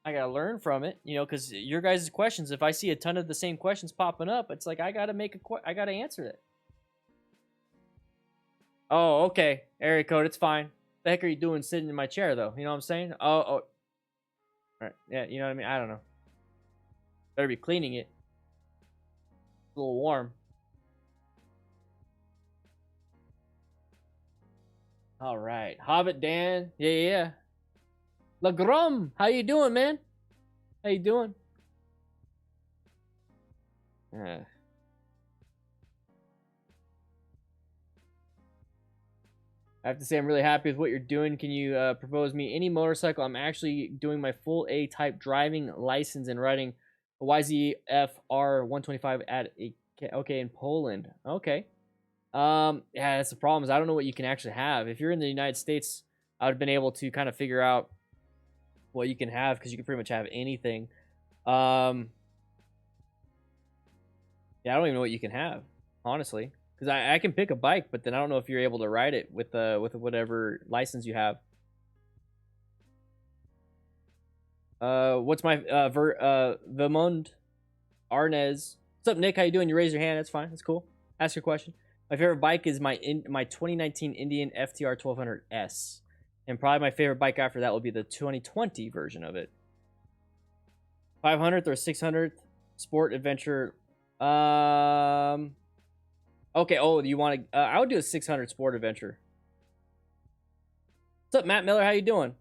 I got to learn from it, you know, because your guys' questions, if I see a ton of the same questions popping up, it's like I got to answer it. Oh, okay. Area code, it's fine. The heck are you doing sitting in my chair, though? You know what I'm saying? Oh. All right. Yeah, you know what I mean? I don't know. Better be cleaning it. It's a little warm. All right. Hobbit Dan. Yeah. LaGrum, how you doing, man? How you doing? I have to say I'm really happy with what you're doing. Can you propose me any motorcycle? I'm actually doing my full A-type driving license and riding a YZF-R 125 at okay in Poland. Okay. Yeah, that's the problem is I don't know what you can actually have. If you're in the United States, I would have been able to kind of figure out what you can have because you can pretty much have anything. Yeah, I don't even know what you can have, honestly, because I can pick a bike, but then I don't know if you're able to ride it with whatever license you have. What's my Vimond Arnez? What's up, Nick? How you doing? You raise your hand. That's fine. That's cool. Ask your question. My favorite bike is my 2019 Indian FTR 1200S. And probably my favorite bike after that will be the 2020 version of it. 500th or 600th Sport Adventure. Okay, oh, you want to... I would do a 600 Sport Adventure. What's up, Matt Miller? How you doing?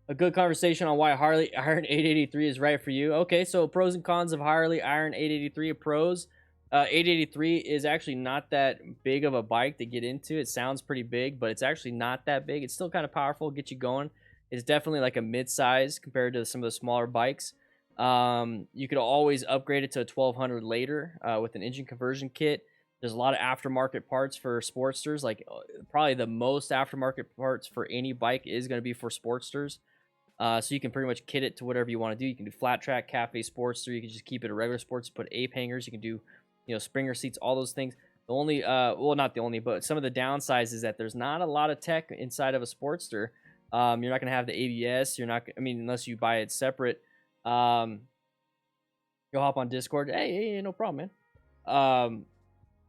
A good conversation on why Harley Iron 883 is right for you. Okay, so pros and cons of Harley Iron 883. Pros. 883 is actually not that big of a bike to get into. It sounds pretty big, but it's actually not that big. It's still kind of powerful, get you going. It's definitely like a mid-size compared to some of the smaller bikes. You could always upgrade it to a 1200 later with an engine conversion kit. There's a lot of aftermarket parts for Sportsters. Like probably the most aftermarket parts for any bike is going to be for Sportsters. So you can pretty much kit it to whatever you want to do. You can do flat track, cafe Sportster. You can just keep it a regular Sports. Put ape hangers. You can do, you know, Springer seats, all those things. The only, well, not the only, but some of the downsides is that there's not a lot of tech inside of a Sportster. You're not going to have the ABS. You're not, I mean, unless you buy it separate. You'll hop on Discord. Hey, no problem, man.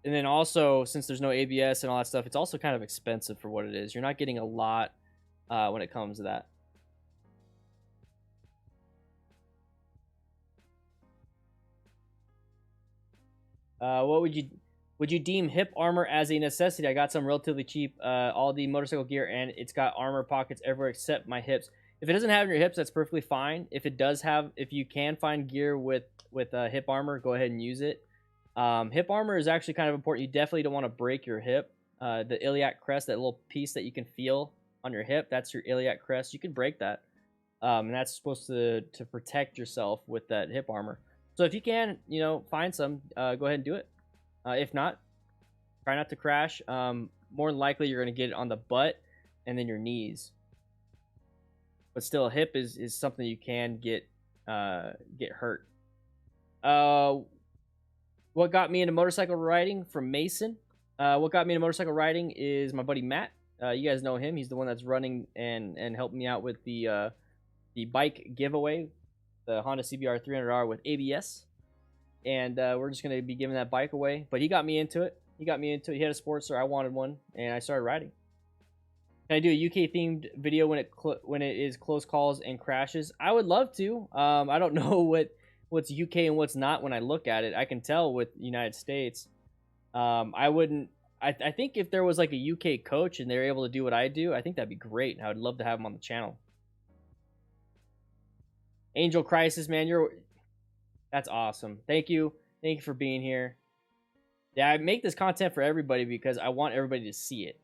And then also, since there's no ABS and all that stuff, it's also kind of expensive for what it is. You're not getting a lot when it comes to that. What would you deem hip armor as a necessity? I got some relatively cheap, all the motorcycle gear, and it's got armor pockets everywhere except my hips. If it doesn't have your hips, that's perfectly fine. If it does have, if you can find gear with hip armor, go ahead and use it. Hip armor is actually kind of important. You definitely don't want to break your hip. the iliac crest, that little piece that you can feel on your hip, that's your iliac crest. You can break that. And that's supposed to protect yourself with that hip armor. So if you can, you know, find some, go ahead and do it. If not, try not to crash. More than likely, you're going to get it on the butt and then your knees. But still, hip is something you can get hurt. What got me into motorcycle riding from Mason? What got me into motorcycle riding is my buddy Matt. You guys know him. He's the one that's running and helping me out with the bike giveaway, the Honda CBR 300R with ABS. And we're just going to be giving that bike away. But he got me into it. He had a Sportster. I wanted one, and I started riding. Can I do a UK themed video when it is close calls and crashes? I would love to. I don't know what's UK and what's not when I look at it. I can tell with United States. I think if there was like a UK coach and they're able to do what I do, I think that'd be great. I would love to have them on the channel. Angel Crisis, man, that's awesome. Thank you for being here. Yeah, I make this content for everybody because I want everybody to see it.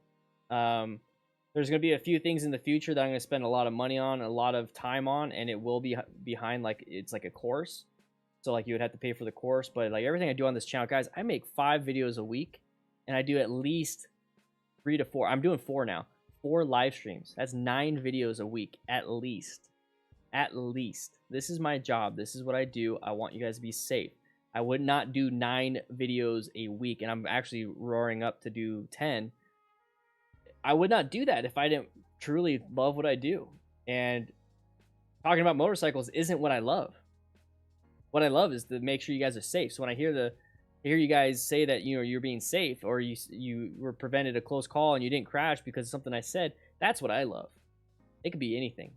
There's going to be a few things in the future that I'm going to spend a lot of money on, a lot of time on, and it will be behind, like, it's like a course. So, like, you would have to pay for the course. But, like, everything I do on this channel, guys, I make 5 videos a week, and I do at least 3 to 4. I'm doing 4 now. 4 live streams. That's 9 videos a week, at least. At least. This is my job. This is what I do. I want you guys to be safe. I would not do 9 videos a week, and I'm actually roaring up to do 10. I would not do that if I didn't truly love what I do. And talking about motorcycles isn't what I love. What I love is to make sure you guys are safe. So when I hear you guys say that, you know, you're being safe, or you were prevented a close call and you didn't crash because of something I said, that's what I love. It could be anything.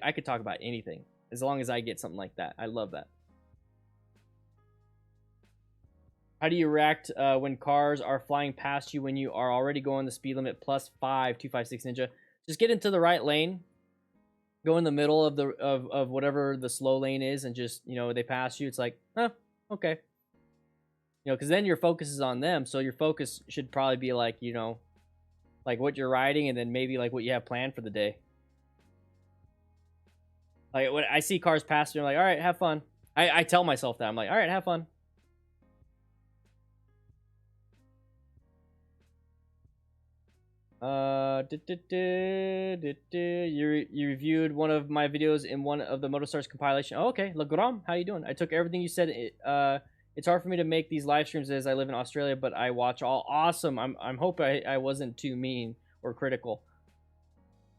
I could talk about anything as long as I get something like that. I love that. How do you react when cars are flying past you when you are already going the speed limit +5, 256 Ninja? Just get into the right lane. Go in the middle of whatever the slow lane is, and just, you know, they pass you. It's like, okay. You know, because then your focus is on them. So your focus should probably be like, you know, like what you're riding, and then maybe like what you have planned for the day. Like when I see cars pass me, I'm like, all right, have fun. I tell myself that. I'm like, all right, have fun. You reviewed one of my videos in one of the MotoStars compilation. Oh, okay. Lagrom, how you doing? I took everything you said. It's hard for me to make these live streams as I live in Australia, but I watch all. Awesome. I'm hoping I wasn't too mean or critical.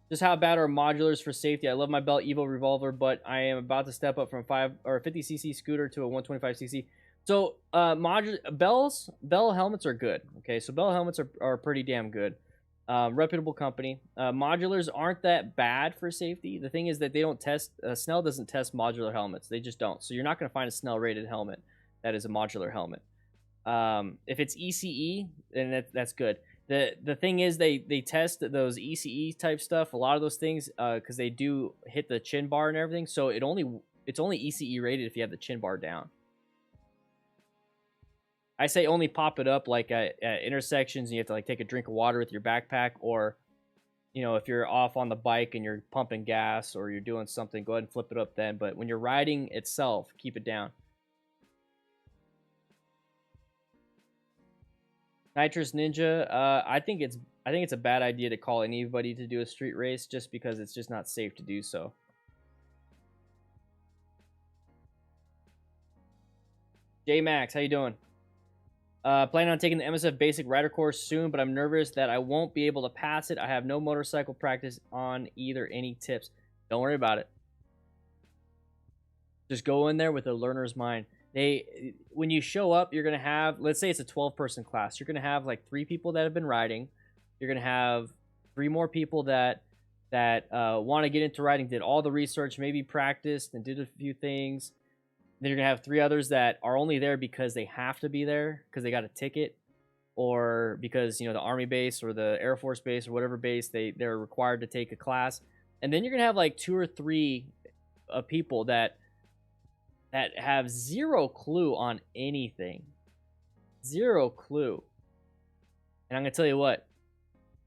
Just how bad are modulars for safety? I love my Bell Evo revolver, but I am about to step up from 50cc scooter to a 125cc. So Bell helmets are good. Okay, so Bell helmets are pretty damn good. Reputable company. Modulars aren't that bad for safety. The thing is that they don't test. Snell doesn't test modular helmets. They just don't. So you're not going to find a Snell rated helmet that is a modular helmet. If it's ECE, then that's good. The thing is they test those ECE type stuff. A lot of those things because they do hit the chin bar and everything. So it's only ECE rated if you have the chin bar down. I say only pop it up like at intersections, and you have to like take a drink of water with your backpack, or, you know, if you're off on the bike and you're pumping gas or you're doing something, go ahead and flip it up then. But when you're riding itself, keep it down. Nitrous Ninja, I think it's a bad idea to call anybody to do a street race just because it's just not safe to do so. J Max, how you doing? Planning on taking the MSF Basic Rider course soon, but I'm nervous that I won't be able to pass it. I have no motorcycle practice on either. Any tips? Don't worry about it. Just go in there with a learner's mind. When you show up, you're going to have, let's say it's a 12-person class. You're going to have like 3 people that have been riding. You're going to have 3 more people that want to get into riding, did all the research, maybe practiced and did a few things. Then you're going to have 3 others that are only there because they have to be there because they got a ticket, or because, you know, the Army base or the Air Force base or whatever base, they're required to take a class. And then you're going to have like 2 or 3 people that have 0 clue on anything. 0 clue. And I'm going to tell you what,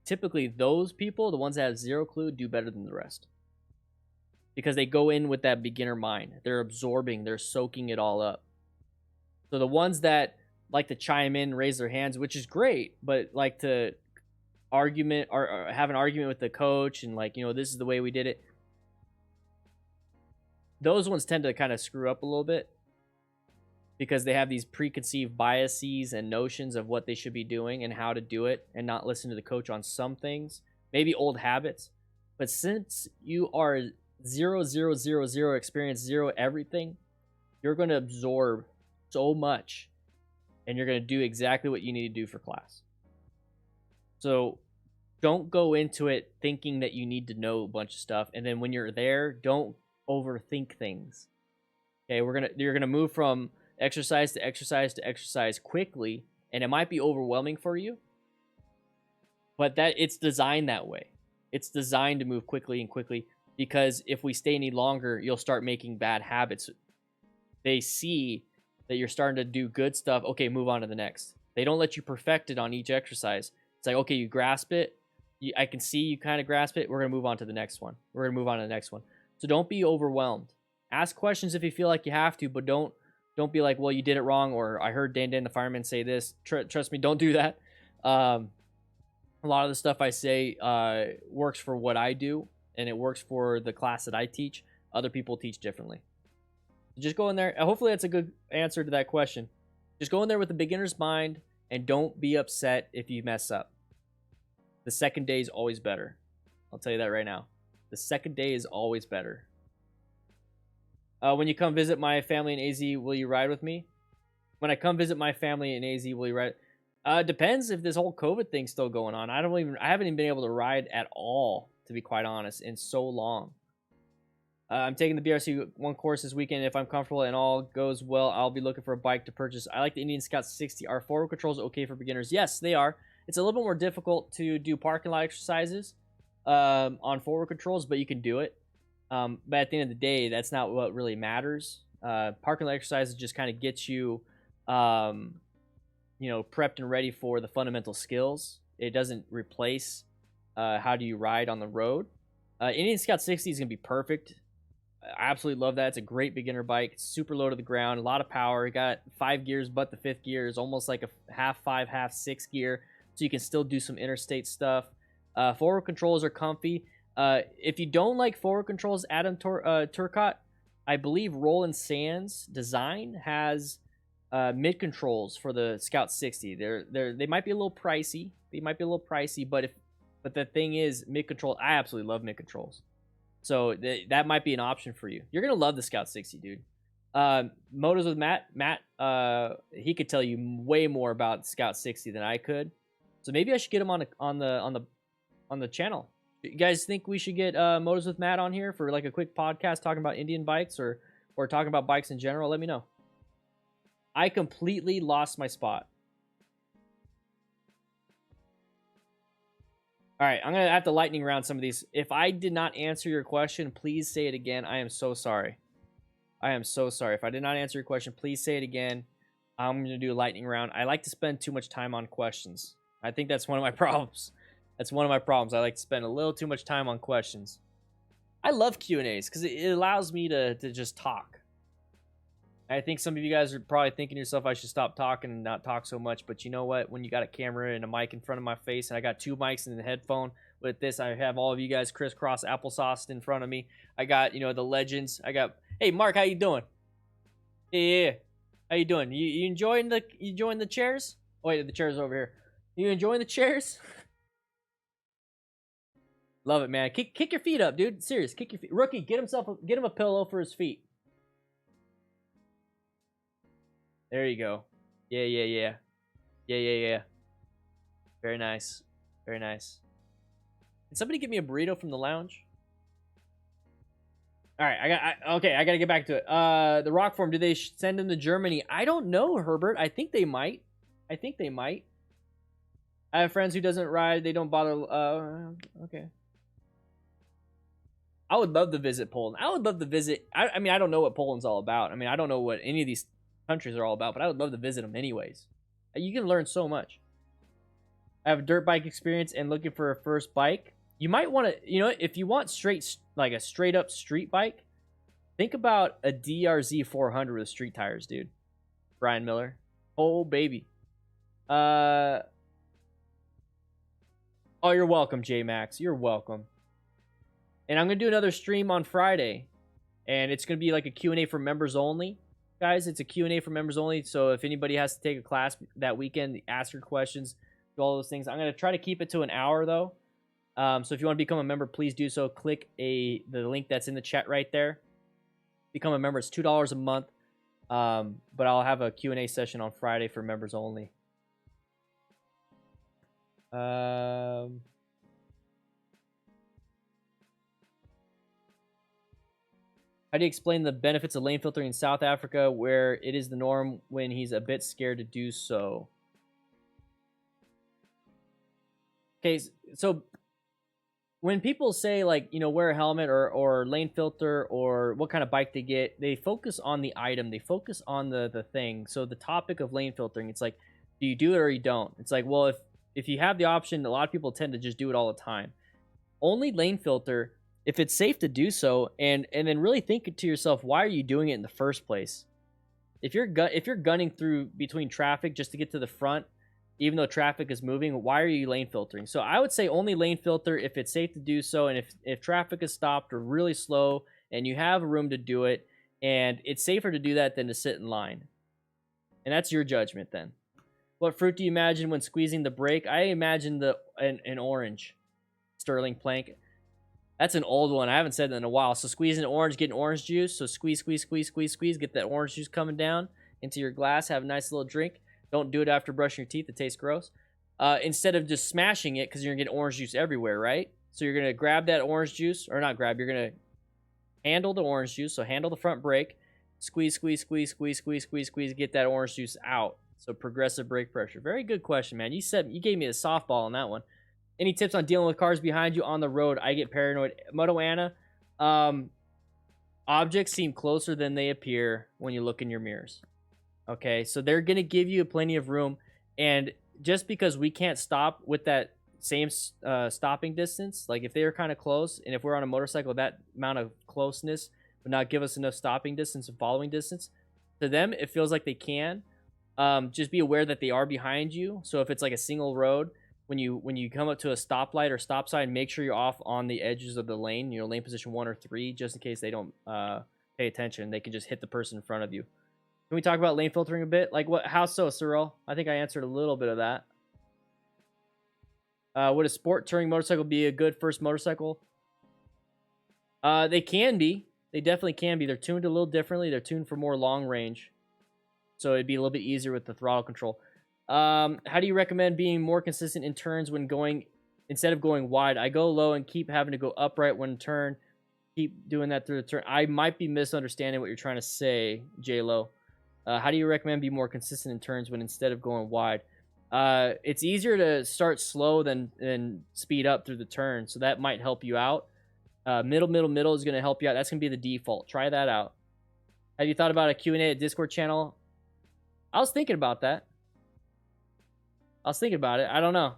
typically those people, the ones that have zero clue, do better than the rest. Because they go in with that beginner mind. They're absorbing, they're soaking it all up. So the ones that like to chime in, raise their hands, which is great, but like to argument or have an argument with the coach and like, you know, this is the way we did it. Those ones tend to kind of screw up a little bit because they have these preconceived biases and notions of what they should be doing and how to do it and not listen to the coach on some things, maybe old habits. But since you are 0, 0, 0, 0 experience, 0 everything, you're going to absorb so much and you're going to do exactly what you need to do for class. So don't go into it thinking that you need to know a bunch of stuff. And then when you're there, don't overthink things. Okay, you're gonna move from exercise to exercise to exercise quickly, and it might be overwhelming for you. But that it's designed that way. It's designed to move quickly and quickly because if we stay any longer, you'll start making bad habits. They see that you're starting to do good stuff. Okay, move on to the next. They don't let you perfect it on each exercise. It's like, okay, you grasp it. I can see you kind of grasp it. We're going to move on to the next one. We're going to move on to the next one. So don't be overwhelmed. Ask questions if you feel like you have to, but don't be like, well, you did it wrong, or I heard Dan the Fireman say this. Trust me, don't do that. A lot of the stuff I say works for what I do, and it works for the class that I teach. Other people teach differently. Just go in there. Hopefully that's a good answer to that question. Just go in there with a beginner's mind, and don't be upset if you mess up. The second day is always better. I'll tell you that right now. The second day is always better. When you come visit my family in AZ, will you ride with me? When I come visit my family in AZ, will you ride? Depends if this whole COVID thing's still going on. I haven't even been able to ride at all, to be quite honest, in so long. I'm taking the BRC1 course this weekend. If I'm comfortable and all goes well, I'll be looking for a bike to purchase. I like the Indian Scout 60. Are forward controls okay for beginners? Yes, they are. It's a little bit more difficult to do parking lot exercises on forward controls, but you can do it. But at the end of the day, that's not what really matters. Parking lot exercises just kind of get you, prepped and ready for the fundamental skills. It doesn't replace how do you ride on the road. Indian Scout 60 is going to be perfect. I absolutely love that. It's a great beginner bike. It's super low to the ground, a lot of power. It got 5 gears, but the 5th gear is almost like a half 5, half 6 gear, so you can still do some interstate stuff. Forward controls are comfy. If you don't like forward controls, Adam Turcotte, I believe Roland Sands Design has mid controls for the Scout 60. They might be a little pricey. But the thing is, mid control. I absolutely love mid controls. So that might be an option for you. You're gonna love the Scout 60, dude. Motos with Matt. Matt, he could tell you way more about Scout 60 than I could. So maybe I should get him on the channel. You guys think we should get Motos with Matt on here for like a quick podcast talking about Indian bikes or talking about bikes in general? Let me know. I completely lost my spot. All right, I'm going to have to lightning round some of these. If I did not answer your question, please say it again. I am so sorry. I am so sorry. If I did not answer your question, please say it again. I'm going to do a lightning round. I like to spend too much time on questions. I think that's one of my problems. That's one of my problems. I like to spend a little too much time on questions. I love Q&As because it allows me to just talk. I think some of you guys are probably thinking to yourself, I should stop talking and not talk so much. But you know what? When you got a camera and a mic in front of my face, and I got 2 mics and a headphone with this, I have all of you guys crisscross applesauce in front of me. I got, the legends. I got, hey, Mark, how you doing? Yeah. How you doing? You enjoying the chairs? Oh, wait, the chairs are over here. You enjoying the chairs? Love it, man. Kick your feet up, dude. Serious, kick your feet. Rookie, get him a pillow for his feet. There you go. Yeah. Very nice. Very nice. Can somebody get me a burrito from the lounge? All right, I got to get back to it. The rock form, do they send them to Germany? I don't know, Herbert. I think they might. I have friends who doesn't ride. They don't bother. Okay. I would love to visit Poland. I would love to visit. I mean, I don't know what Poland's all about. I mean, I don't know what any of these countries are all about, but I would love to visit them anyways. You can learn so much. have a dirt bike experience and looking for a first bike, you might want to, you know, if you want like a straight up street bike, think about a DRZ 400 with street tires, dude. Brian Miller. Oh, baby. Oh, you're welcome, J-Max. You're welcome. And I'm going to do another stream on Friday. And it's going to be like a Q&A for members only. Guys, it's a Q&A for members only. So if anybody has to take a class that weekend, ask your questions, do all those things. I'm going to try to keep it to an hour, though. So if you want to become a member, please do so. Click the link that's in the chat right there. Become a member. It's $2 a month. But I'll have a Q&A session on Friday for members only. How do you explain the benefits of lane filtering in South Africa, where it is the norm when he's a bit scared to do so? Okay, so when people say, like, you know, wear a helmet or lane filter or what kind of bike they get, they focus on the item. They focus on the thing. So the topic of lane filtering, it's like, do you do it or you don't? It's like, well, if you have the option, a lot of people tend to just do it all the time. Only lane filter if it's safe to do so, and then really think to yourself, why are you doing it in the first place? If you're gunning through between traffic just to get to the front, even though traffic is moving, why are you lane filtering? So I would say only lane filter if it's safe to do so, and if traffic is stopped or really slow and you have room to do it, and it's safer to do that than to sit in line. And that's your judgment then. What fruit do you imagine when squeezing the brake? I imagine an orange. Sterling Plank. That's an old one. I haven't said that in a while. So squeezing an orange, getting orange juice. So squeeze, squeeze, squeeze, squeeze, squeeze. Get that orange juice coming down into your glass. Have a nice little drink. Don't do it after brushing your teeth. It tastes gross. Instead of just smashing it, because you're going to get orange juice everywhere, right? So you're going to grab that orange juice. Or not grab. You're going to handle the orange juice. So handle the front brake. Squeeze, squeeze, squeeze, squeeze, squeeze, squeeze, squeeze. Get that orange juice out. So progressive brake pressure. Very good question, man. You gave me a softball on that one. Any tips on dealing with cars behind you on the road? I get paranoid. Moto Anna, objects seem closer than they appear when you look in your mirrors. Okay, so they're going to give you plenty of room. And just because we can't stop with that same stopping distance, like if they are kind of close, and if we're on a motorcycle, that amount of closeness would not give us enough stopping distance and following distance. To them, it feels like they can. Just be aware that they are behind you. So if it's like a single road, when you come up to a stoplight or stop sign, make sure you're off on the edges of the lane, you know, lane position 1 or 3, just in case they don't pay attention. They can just hit the person in front of you. Can we talk about lane filtering a bit? Like what? How so, Cyril? I think I answered a little bit of that. Would a sport touring motorcycle be a good first motorcycle? They can be. They definitely can be. They're tuned a little differently. They're tuned for more long range, so it'd be a little bit easier with the throttle control. How do you recommend being more consistent in turns when going, instead of going wide? I go low and keep having to go upright when turn. Keep doing that through the turn. I might be misunderstanding what you're trying to say, J-Lo. How do you recommend be more consistent in turns when instead of going wide? It's easier to start slow than speed up through the turn, so that might help you out. Middle is going to help you out. That's going to be the default. Try that out. Have you thought about a Q&A at Discord channel? I was thinking about that. I don't know.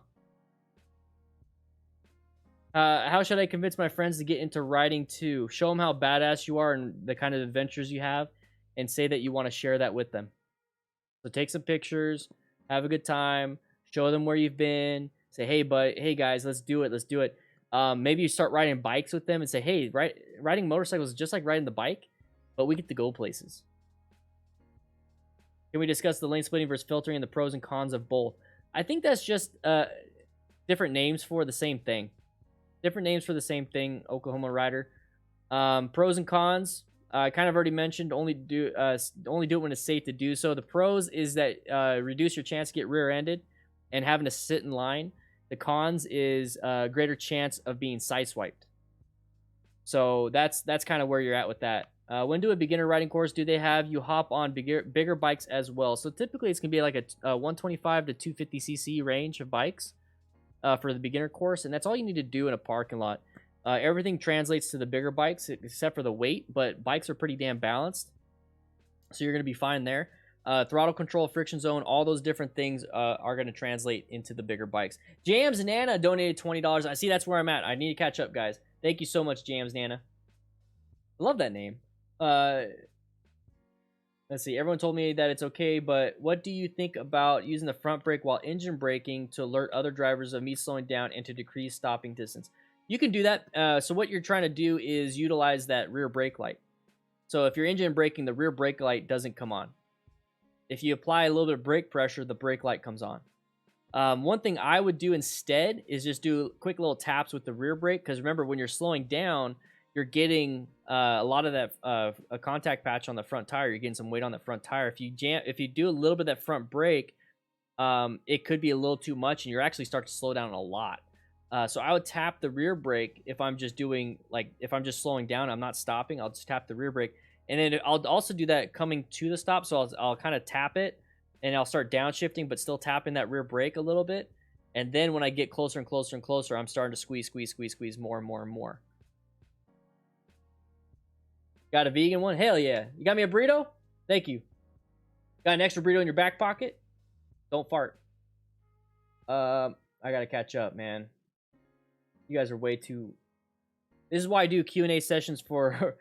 How should I convince my friends to get into riding too? Show them how badass you are and the kind of adventures you have, and say that you want to share that with them. So take some pictures, have a good time, show them where you've been. Say, hey guys, let's do it. Maybe you start riding bikes with them and say, hey, riding motorcycles is just like riding the bike, but we get to go places. Can we discuss the lane splitting versus filtering and the pros and cons of both? I think that's just different names for the same thing. Oklahoma Rider. Pros and cons. I kind of already mentioned only do it when it's safe to do so. The pros is that reduce your chance to get rear-ended and having to sit in line. The cons is greater chance of being sideswiped. So that's kind of where you're at with that. When do a beginner riding course do they have you hop on bigger bikes as well? So typically it's going to be like a 125 to 250cc range of bikes for the beginner course, and that's all you need to do in a parking lot. Everything translates to the bigger bikes except for the weight, but bikes are pretty damn balanced, so you're going to be fine there. Throttle control, friction zone, all those different things are going to translate into the bigger bikes. Jams Nana donated $20. I see that's where I'm at. I need to catch up, guys. Thank you so much, Jams Nana. I love that name. Let's see. Everyone told me that it's okay, but what do you think about using the front brake while engine braking to alert other drivers of me slowing down and to decrease stopping distance? You can do that. So what you're trying to do is utilize that rear brake light. So if you're engine braking, the rear brake light doesn't come on. If you apply a little bit of brake pressure, the brake light comes on. One thing I would do instead is just do quick little taps with the rear brake, because remember, when you're slowing down, you're getting a lot of that a contact patch on the front tire. You're getting some weight on the front tire. If you do a little bit of that front brake, it could be a little too much, and you're actually start to slow down a lot. So I would tap the rear brake if I'm just slowing down, I'm not stopping. I'll just tap the rear brake. And then I'll also do that coming to the stop. So I'll kind of tap it, and I'll start downshifting, but still tapping that rear brake a little bit. And then when I get closer and closer and closer, I'm starting to squeeze more and more and more. Got a vegan one? Hell yeah. You got me a burrito? Thank you. Got an extra burrito in your back pocket? Don't fart. I gotta catch up, man. You guys are way too... This is why I do Q&A sessions for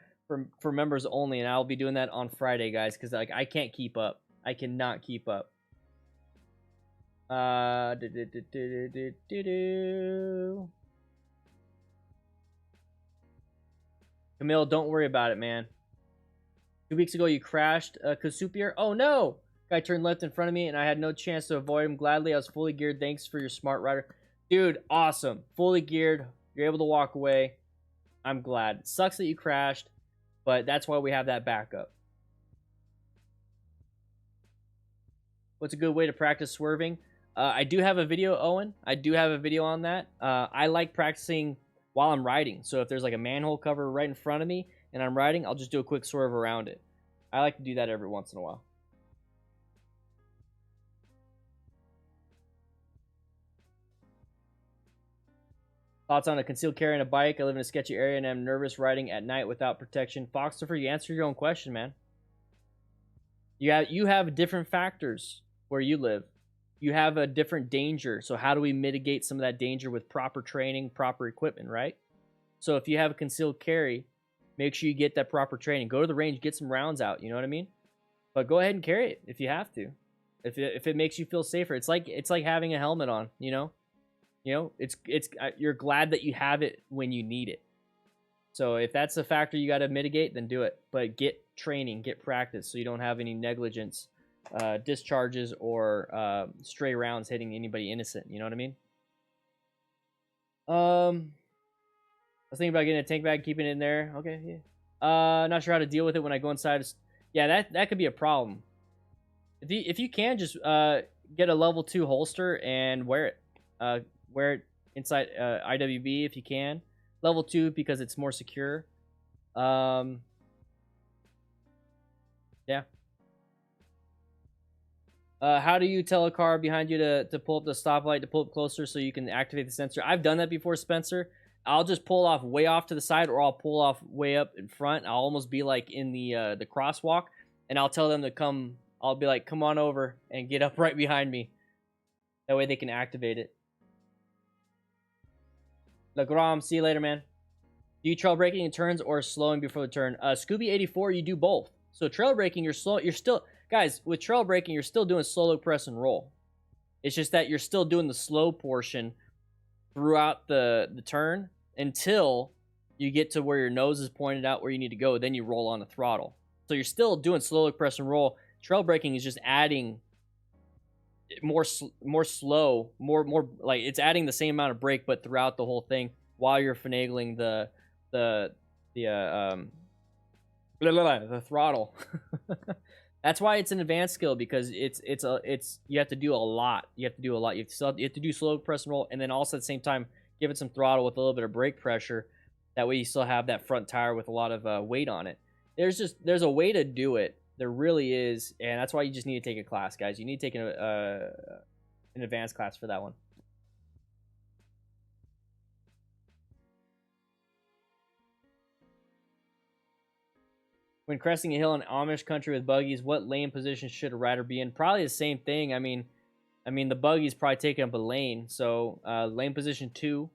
members only, and I'll be doing that on Friday, guys, because like I can't keep up. I cannot keep up. Camille, don't worry about it, man. 2 weeks ago, you crashed Kasupier. Oh no! Guy turned left in front of me, and I had no chance to avoid him. Gladly, I was fully geared. Thanks for your smart rider, dude. Awesome, fully geared. You're able to walk away. I'm glad. Sucks that you crashed, but that's why we have that backup. What's a good way to practice swerving? I do have a video, Owen. I do have a video on that. I like practicing while I'm riding. So if there's like a manhole cover right in front of me and I'm riding, I'll just do a quick swerve around it. I like to do that every once in a while. Thoughts on a concealed carry on a bike? I live in a sketchy area and I'm nervous riding at night without protection. Foxtopher, you answer your own question, man. You have different factors where you live. You have a different danger. So how do we mitigate some of that danger with proper training, proper equipment, right? So if you have a concealed carry, make sure you get that proper training. Go to the range, get some rounds out, you know what I mean? But go ahead and carry it if you have to. If it makes you feel safer. It's like having a helmet on, you know? You know, you're glad that you have it when you need it. So if that's a factor you got to mitigate, then do it. But get training, get practice, so you don't have any negligence, discharges, or stray rounds hitting anybody innocent. You know what I mean? I was thinking about getting a tank bag, keeping it in there. Okay, yeah. Not sure how to deal with it when I go inside. Yeah, that could be a problem. If you can, just get a level 2 holster and wear it. Wear it inside IWB if you can. Level 2 because it's more secure. Yeah. How do you tell a car behind you to pull up the stoplight, to pull up closer so you can activate the sensor? I've done that before, Spencer. I'll just pull off way off to the side, or I'll pull off way up in front. I'll almost be like in the crosswalk, and I'll tell them to come. I'll be like, come on over and get up right behind me. That way they can activate it. LeGrom, see you later, man. Do you trail braking in turns or slowing before the turn? Scooby84, you do both. So trail braking, you're slow. You're still, guys, with trail braking, you're still doing slow look, press, and roll. It's just that you're still doing the slow portion throughout the turn until you get to where your nose is pointed out where you need to go. Then you roll on the throttle. So you're still doing slow look, press, and roll. Trail braking is just adding more slow, more like it's adding the same amount of brake, but throughout the whole thing while you're finagling the throttle. That's why it's an advanced skill, because it's you have to do a lot. You have to do slow press and roll, and then also at the same time give it some throttle with a little bit of brake pressure. That way you still have that front tire with a lot of weight on it. There's a way to do it. There really is, and that's why you just need to take a class, guys. You need to take an advanced class for that one. When cresting a hill in Amish country with buggies, what lane position should a rider be in? Probably the same thing. I mean, the buggy's probably taking up a lane, so lane position 2.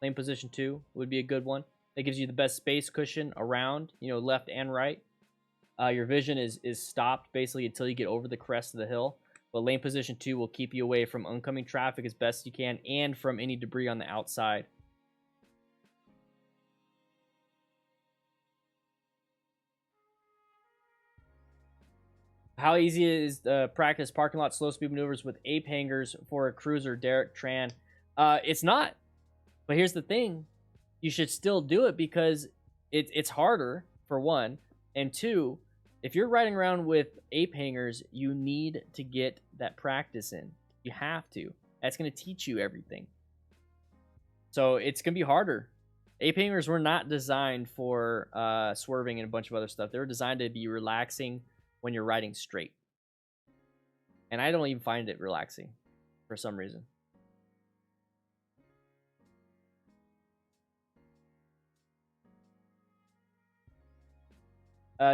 Lane position 2 would be a good one. That gives you the best space cushion around, you know, left and right. Your vision is stopped basically until you get over the crest of the hill. But lane position 2 will keep you away from oncoming traffic as best you can and from any debris on the outside. How easy is practice parking lot slow speed maneuvers with ape hangers for a cruiser, Derek Tran? It's not. But here's the thing. You should still do it because it's harder, for one. And two, if you're riding around with ape hangers, you need to get that practice in. You have to. That's going to teach you everything. So it's going to be harder. Ape hangers were not designed for swerving and a bunch of other stuff. They were designed to be relaxing when you're riding straight. And I don't even find it relaxing for some reason.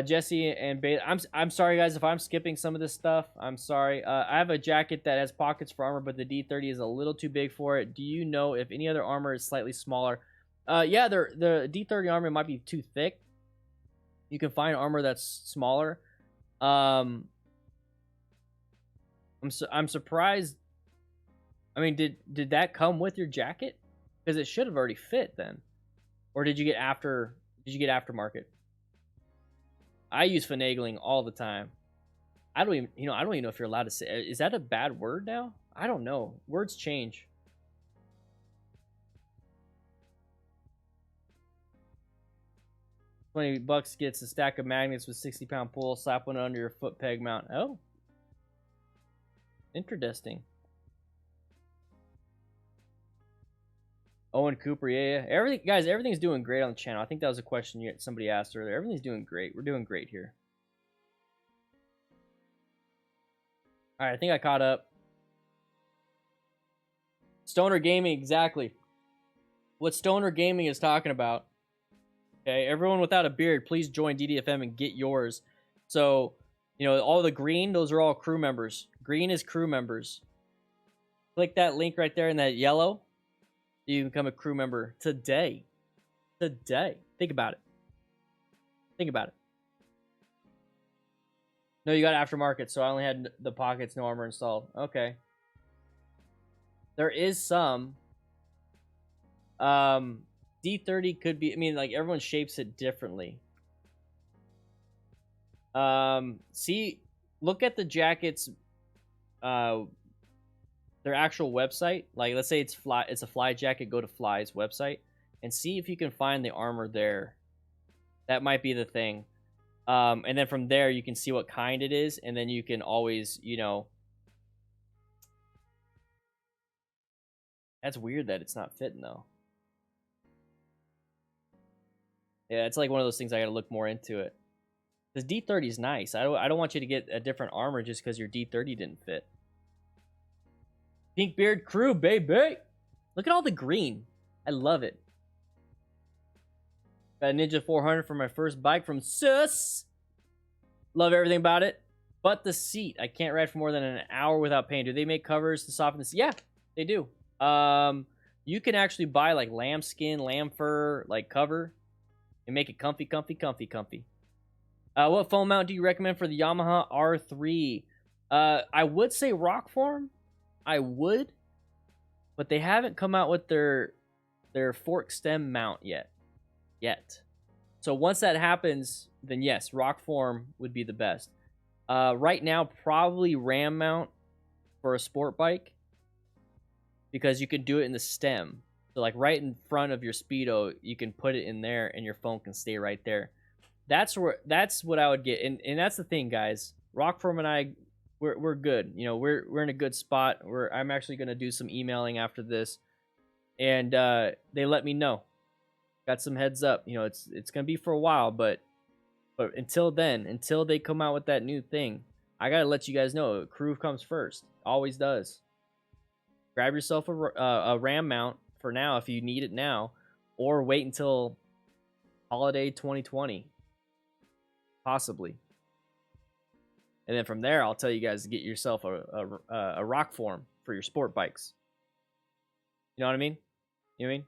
Jesse and Beta, I'm sorry guys if I'm skipping some of this stuff. I'm sorry. I have a jacket that has pockets for armor, but the D30 is a little too big for it. Do you know if any other armor is slightly smaller? Yeah, the D30 armor might be too thick. You can find armor that's smaller. I'm surprised. I mean, did that come with your jacket? Because it should have already fit then, or did you get aftermarket? I use finagling all the time. I don't even know if you're allowed to say. Is that a bad word now? I don't know. Words change. $20 gets a stack of magnets with 60-pound pull. Slap one under your foot peg mount. Oh, interesting. Owen Cooper, yeah. Everything's doing great on the channel. I think that was a question somebody asked earlier. Everything's doing great. We're doing great here. All right, I think I caught up. Stoner Gaming, exactly. What Stoner Gaming is talking about. Okay, everyone without a beard, please join DDFM and get yours. So, all the green, those are all crew members. Green is crew members. Click that link right there in that yellow. You can become a crew member today. Today. Think about it. Think about it. No, you got aftermarket, so I only had the pockets, no armor installed. Okay. There is some. D30 could be, everyone shapes it differently. Look at the jackets, their actual website. Like, let's say it's a fly jacket, go to Fly's website and see if you can find the armor there. That might be the thing. And then from there you can see what kind it is, and then you can always, that's weird that it's not fitting though. Yeah, it's like one of those things I gotta look more into it. This D30 is nice. I don't want you to get a different armor just because your D30 didn't fit. Pink Beard Crew, baby! Look at all the green. I love it. Got a Ninja 400 for my first bike from Sus. Love everything about it. But the seat. I can't ride for more than an hour without pain. Do they make covers to soften the seat? Yeah, they do. You can actually buy like lamb skin, lamb fur, like cover, and make it comfy. What foam mount do you recommend for the Yamaha R3? I would say rock form. I would, but they haven't come out with their fork stem mount yet. So once that happens, then yes, rock form would be the best. Right now, probably ram mount for a sport bike, because you can do it in the stem. So like right in front of your Speedo, you can put it in there and your phone can stay right there. That's what I would get. And that's the thing, guys. Rock form and I, we're good. We're in a good spot. I'm actually going to do some emailing after this, and they let me know. Got some heads up. It's going to be for a while, but until then, until they come out with that new thing, I got to let you guys know. Crew comes first. Always does. Grab yourself a RAM mount for now if you need it now, or wait until holiday 2020. possibly. And then from there, I'll tell you guys to get yourself a rock form for your sport bikes. You know what I mean? You know what I mean?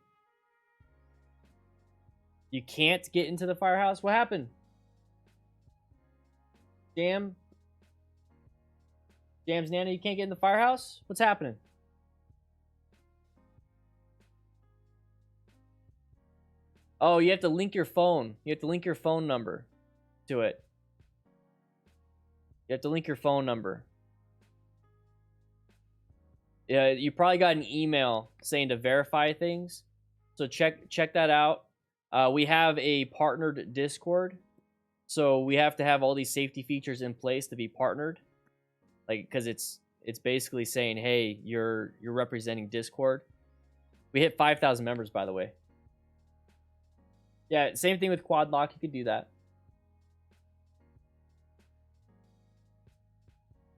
You can't get into the firehouse? What happened? Jams Nana, you can't get in the firehouse? What's happening? Oh, you have to link your phone. You have to link your phone number to it. You have to link your phone number. Yeah, you probably got an email saying to verify things. So check that out. We have a partnered Discord. So we have to have all these safety features in place to be partnered. Like, because it's basically saying, hey, you're representing Discord. We hit 5,000 members, by the way. Yeah, same thing with Quad Lock. You could do that.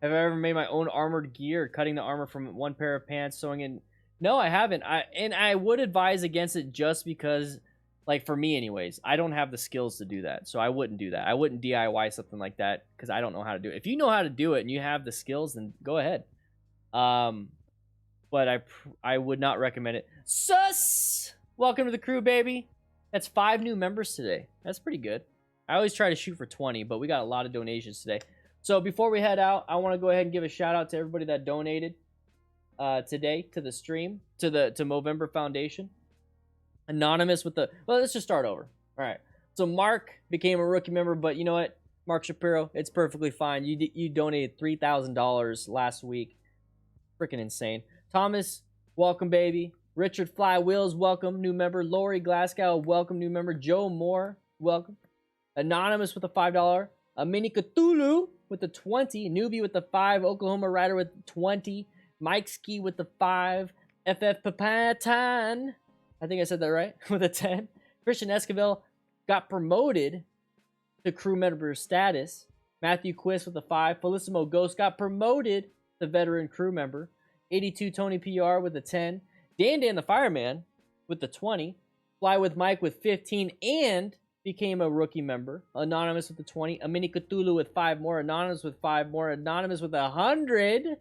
Have I ever made my own armored gear, cutting the armor from one pair of pants, sewing in? No, I haven't. I would advise against it just because, like, for me anyways, I don't have the skills to do that. So I wouldn't do that. I wouldn't DIY something like that because I don't know how to do it. If you know how to do it and you have the skills, then go ahead. But I would not recommend it. Sus! Welcome to the crew, baby. That's 5 new members today. That's pretty good. I always try to shoot for 20, but we got a lot of donations today. So before we head out, I want to go ahead and give a shout out to everybody that donated today to the stream, to Movember Foundation. Anonymous with the... Well, let's just start over. All right. So Mark became a rookie member, but you know what? Mark Shapiro, it's perfectly fine. You donated $3,000 last week. Freaking insane. Thomas, welcome, baby. Richard Fly Wheels, welcome, new member. Lori Glasgow, welcome, new member. Joe Moore, welcome. Anonymous with a $5. A Mini Cthulhu with a 20. Newbie with the 5. Oklahoma Rider with 20. Mike Ski with the 5. FF Papatan, I think I said that right, with a 10. Christian Esquivel got promoted to crew member status. Matthew Quist with a 5. Felissimo Ghost got promoted to veteran crew member. 82 Tony PR with a 10. Dan the Fireman with the 20. Fly with Mike with 15 and became a rookie member. Anonymous with the 20. A Mini Cthulhu with 5 more. Anonymous with 5 more. Anonymous with 100.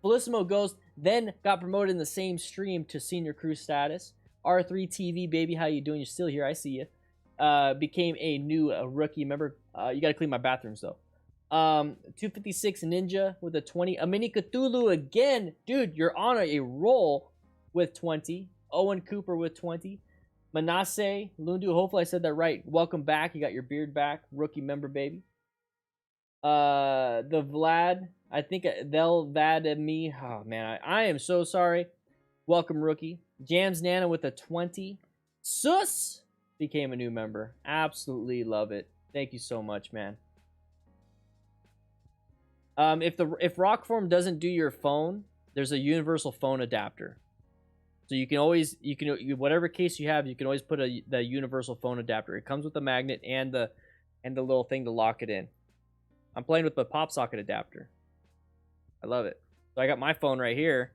Felissimo Ghost then got promoted in the same stream to senior crew status. R3 TV, baby, how you doing? You're still here. I see you. Became a new rookie member. You got to clean my bathrooms, though. 256 Ninja with a 20. A Mini Cthulhu again. Dude, you're on a roll with 20. Owen Cooper with 20. Manasseh Lundu, hopefully I said that right. Welcome back. You got your beard back. Rookie member, baby. The Vlad, I think they'll Vad me. Oh, man, I am so sorry. Welcome, rookie. Jams Nana with a 20. Sus became a new member. Absolutely love it. Thank you so much, man. If Rockform doesn't do your phone, there's a universal phone adapter. So you can always, whatever case you have, you can always put the universal phone adapter. It comes with the magnet and the little thing to lock it in. I'm playing with the pop socket adapter. I love it. So I got my phone right here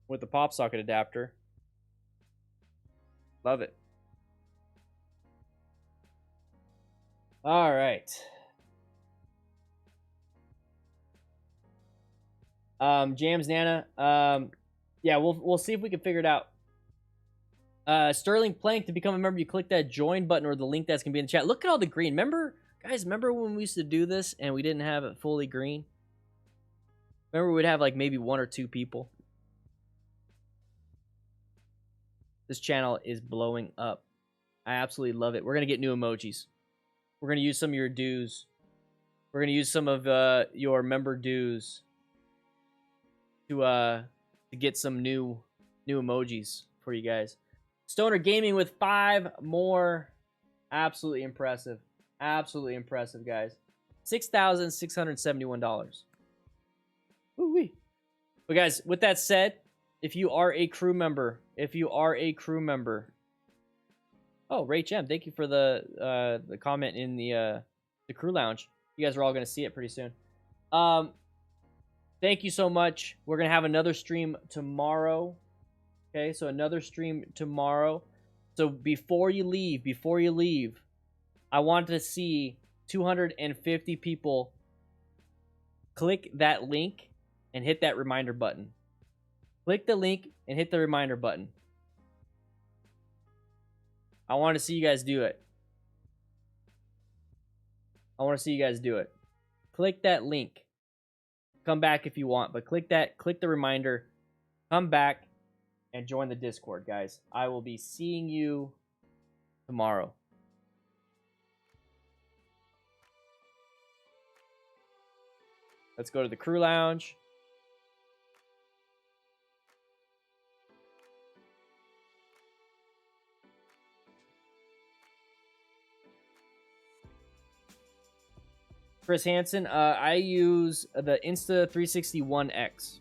with the pop socket adapter. Love it. All right. Jams Nana. Yeah, we'll see if we can figure it out. Sterling Plank, to become a member, you click that join button or the link that's gonna be in the chat. Look at all the green. Remember, guys, remember when we used to do this and we didn't have it fully green? Remember we'd have like maybe 1 or 2 people. This channel is blowing up. I absolutely love it. We're gonna get new emojis. We're gonna use some of your dues. We're gonna use some of your member dues to get some new emojis for you guys. Stoner Gaming with 5 more. Absolutely impressive. Absolutely impressive, guys. $6,671. Woo-wee. But guys, with that said, if you are a crew member, oh, Ray Chem, thank you for the comment in the crew lounge. You guys are all gonna see it pretty soon. Thank you so much. We're gonna have another stream tomorrow. Okay, so another stream tomorrow. So before you leave, I want to see 250 people click that link and hit that reminder button. Click the link and hit the reminder button. I want to see you guys do it. I want to see you guys do it. Click that link. Come back if you want, but click the reminder. Come back and join the Discord, guys. I will be seeing you tomorrow. Let's go to the crew lounge. Chris Hansen, I use the Insta361X.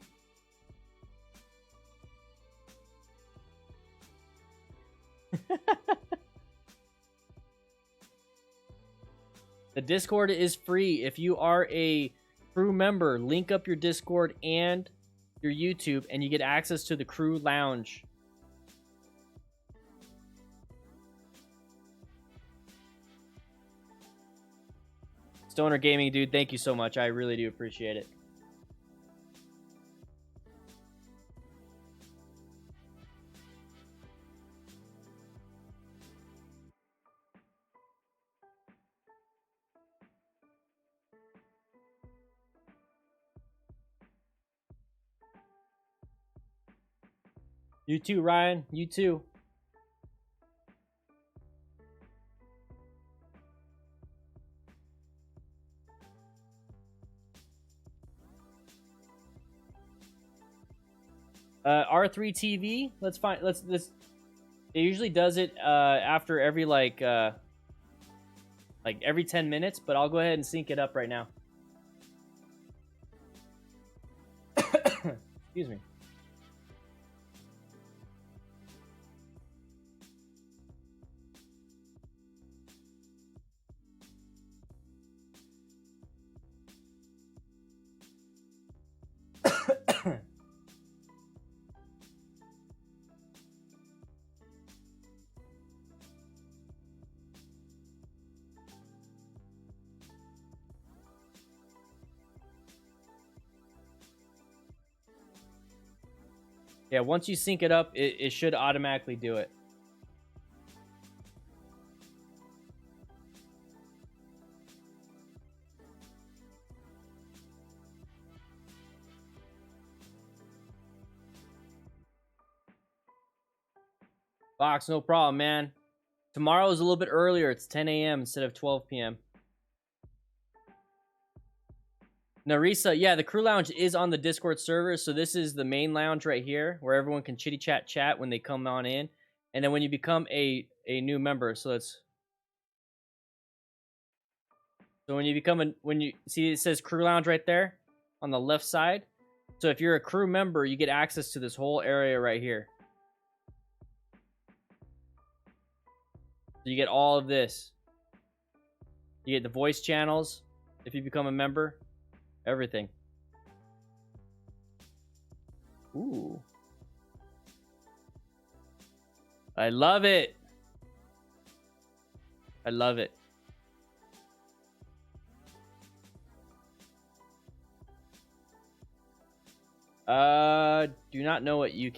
The Discord is free. If you are a crew member, link up your Discord and your YouTube, and you get access to the crew lounge. Stoner Gaming, dude, thank you so much. I really do appreciate it. You too, Ryan. You too. R3 TV. Let's find. Let's. It usually does it after every like every 10 minutes, but I'll go ahead and sync it up right now. Excuse me. Yeah, once you sync it up, it should automatically do it. Fox, no problem, man. Tomorrow is a little bit earlier. It's 10 a.m. instead of 12 p.m. Narisa, yeah, the crew lounge is on the Discord server, so this is the main lounge right here, where everyone can chitty chat when they come on in, and then when you become a new member, so when you become when you see it says crew lounge right there on the left side, so if you're a crew member, you get access to this whole area right here. So you get all of this. You get the voice channels if you become a member. Everything. Ooh. I love it. I love it. Do not know what UK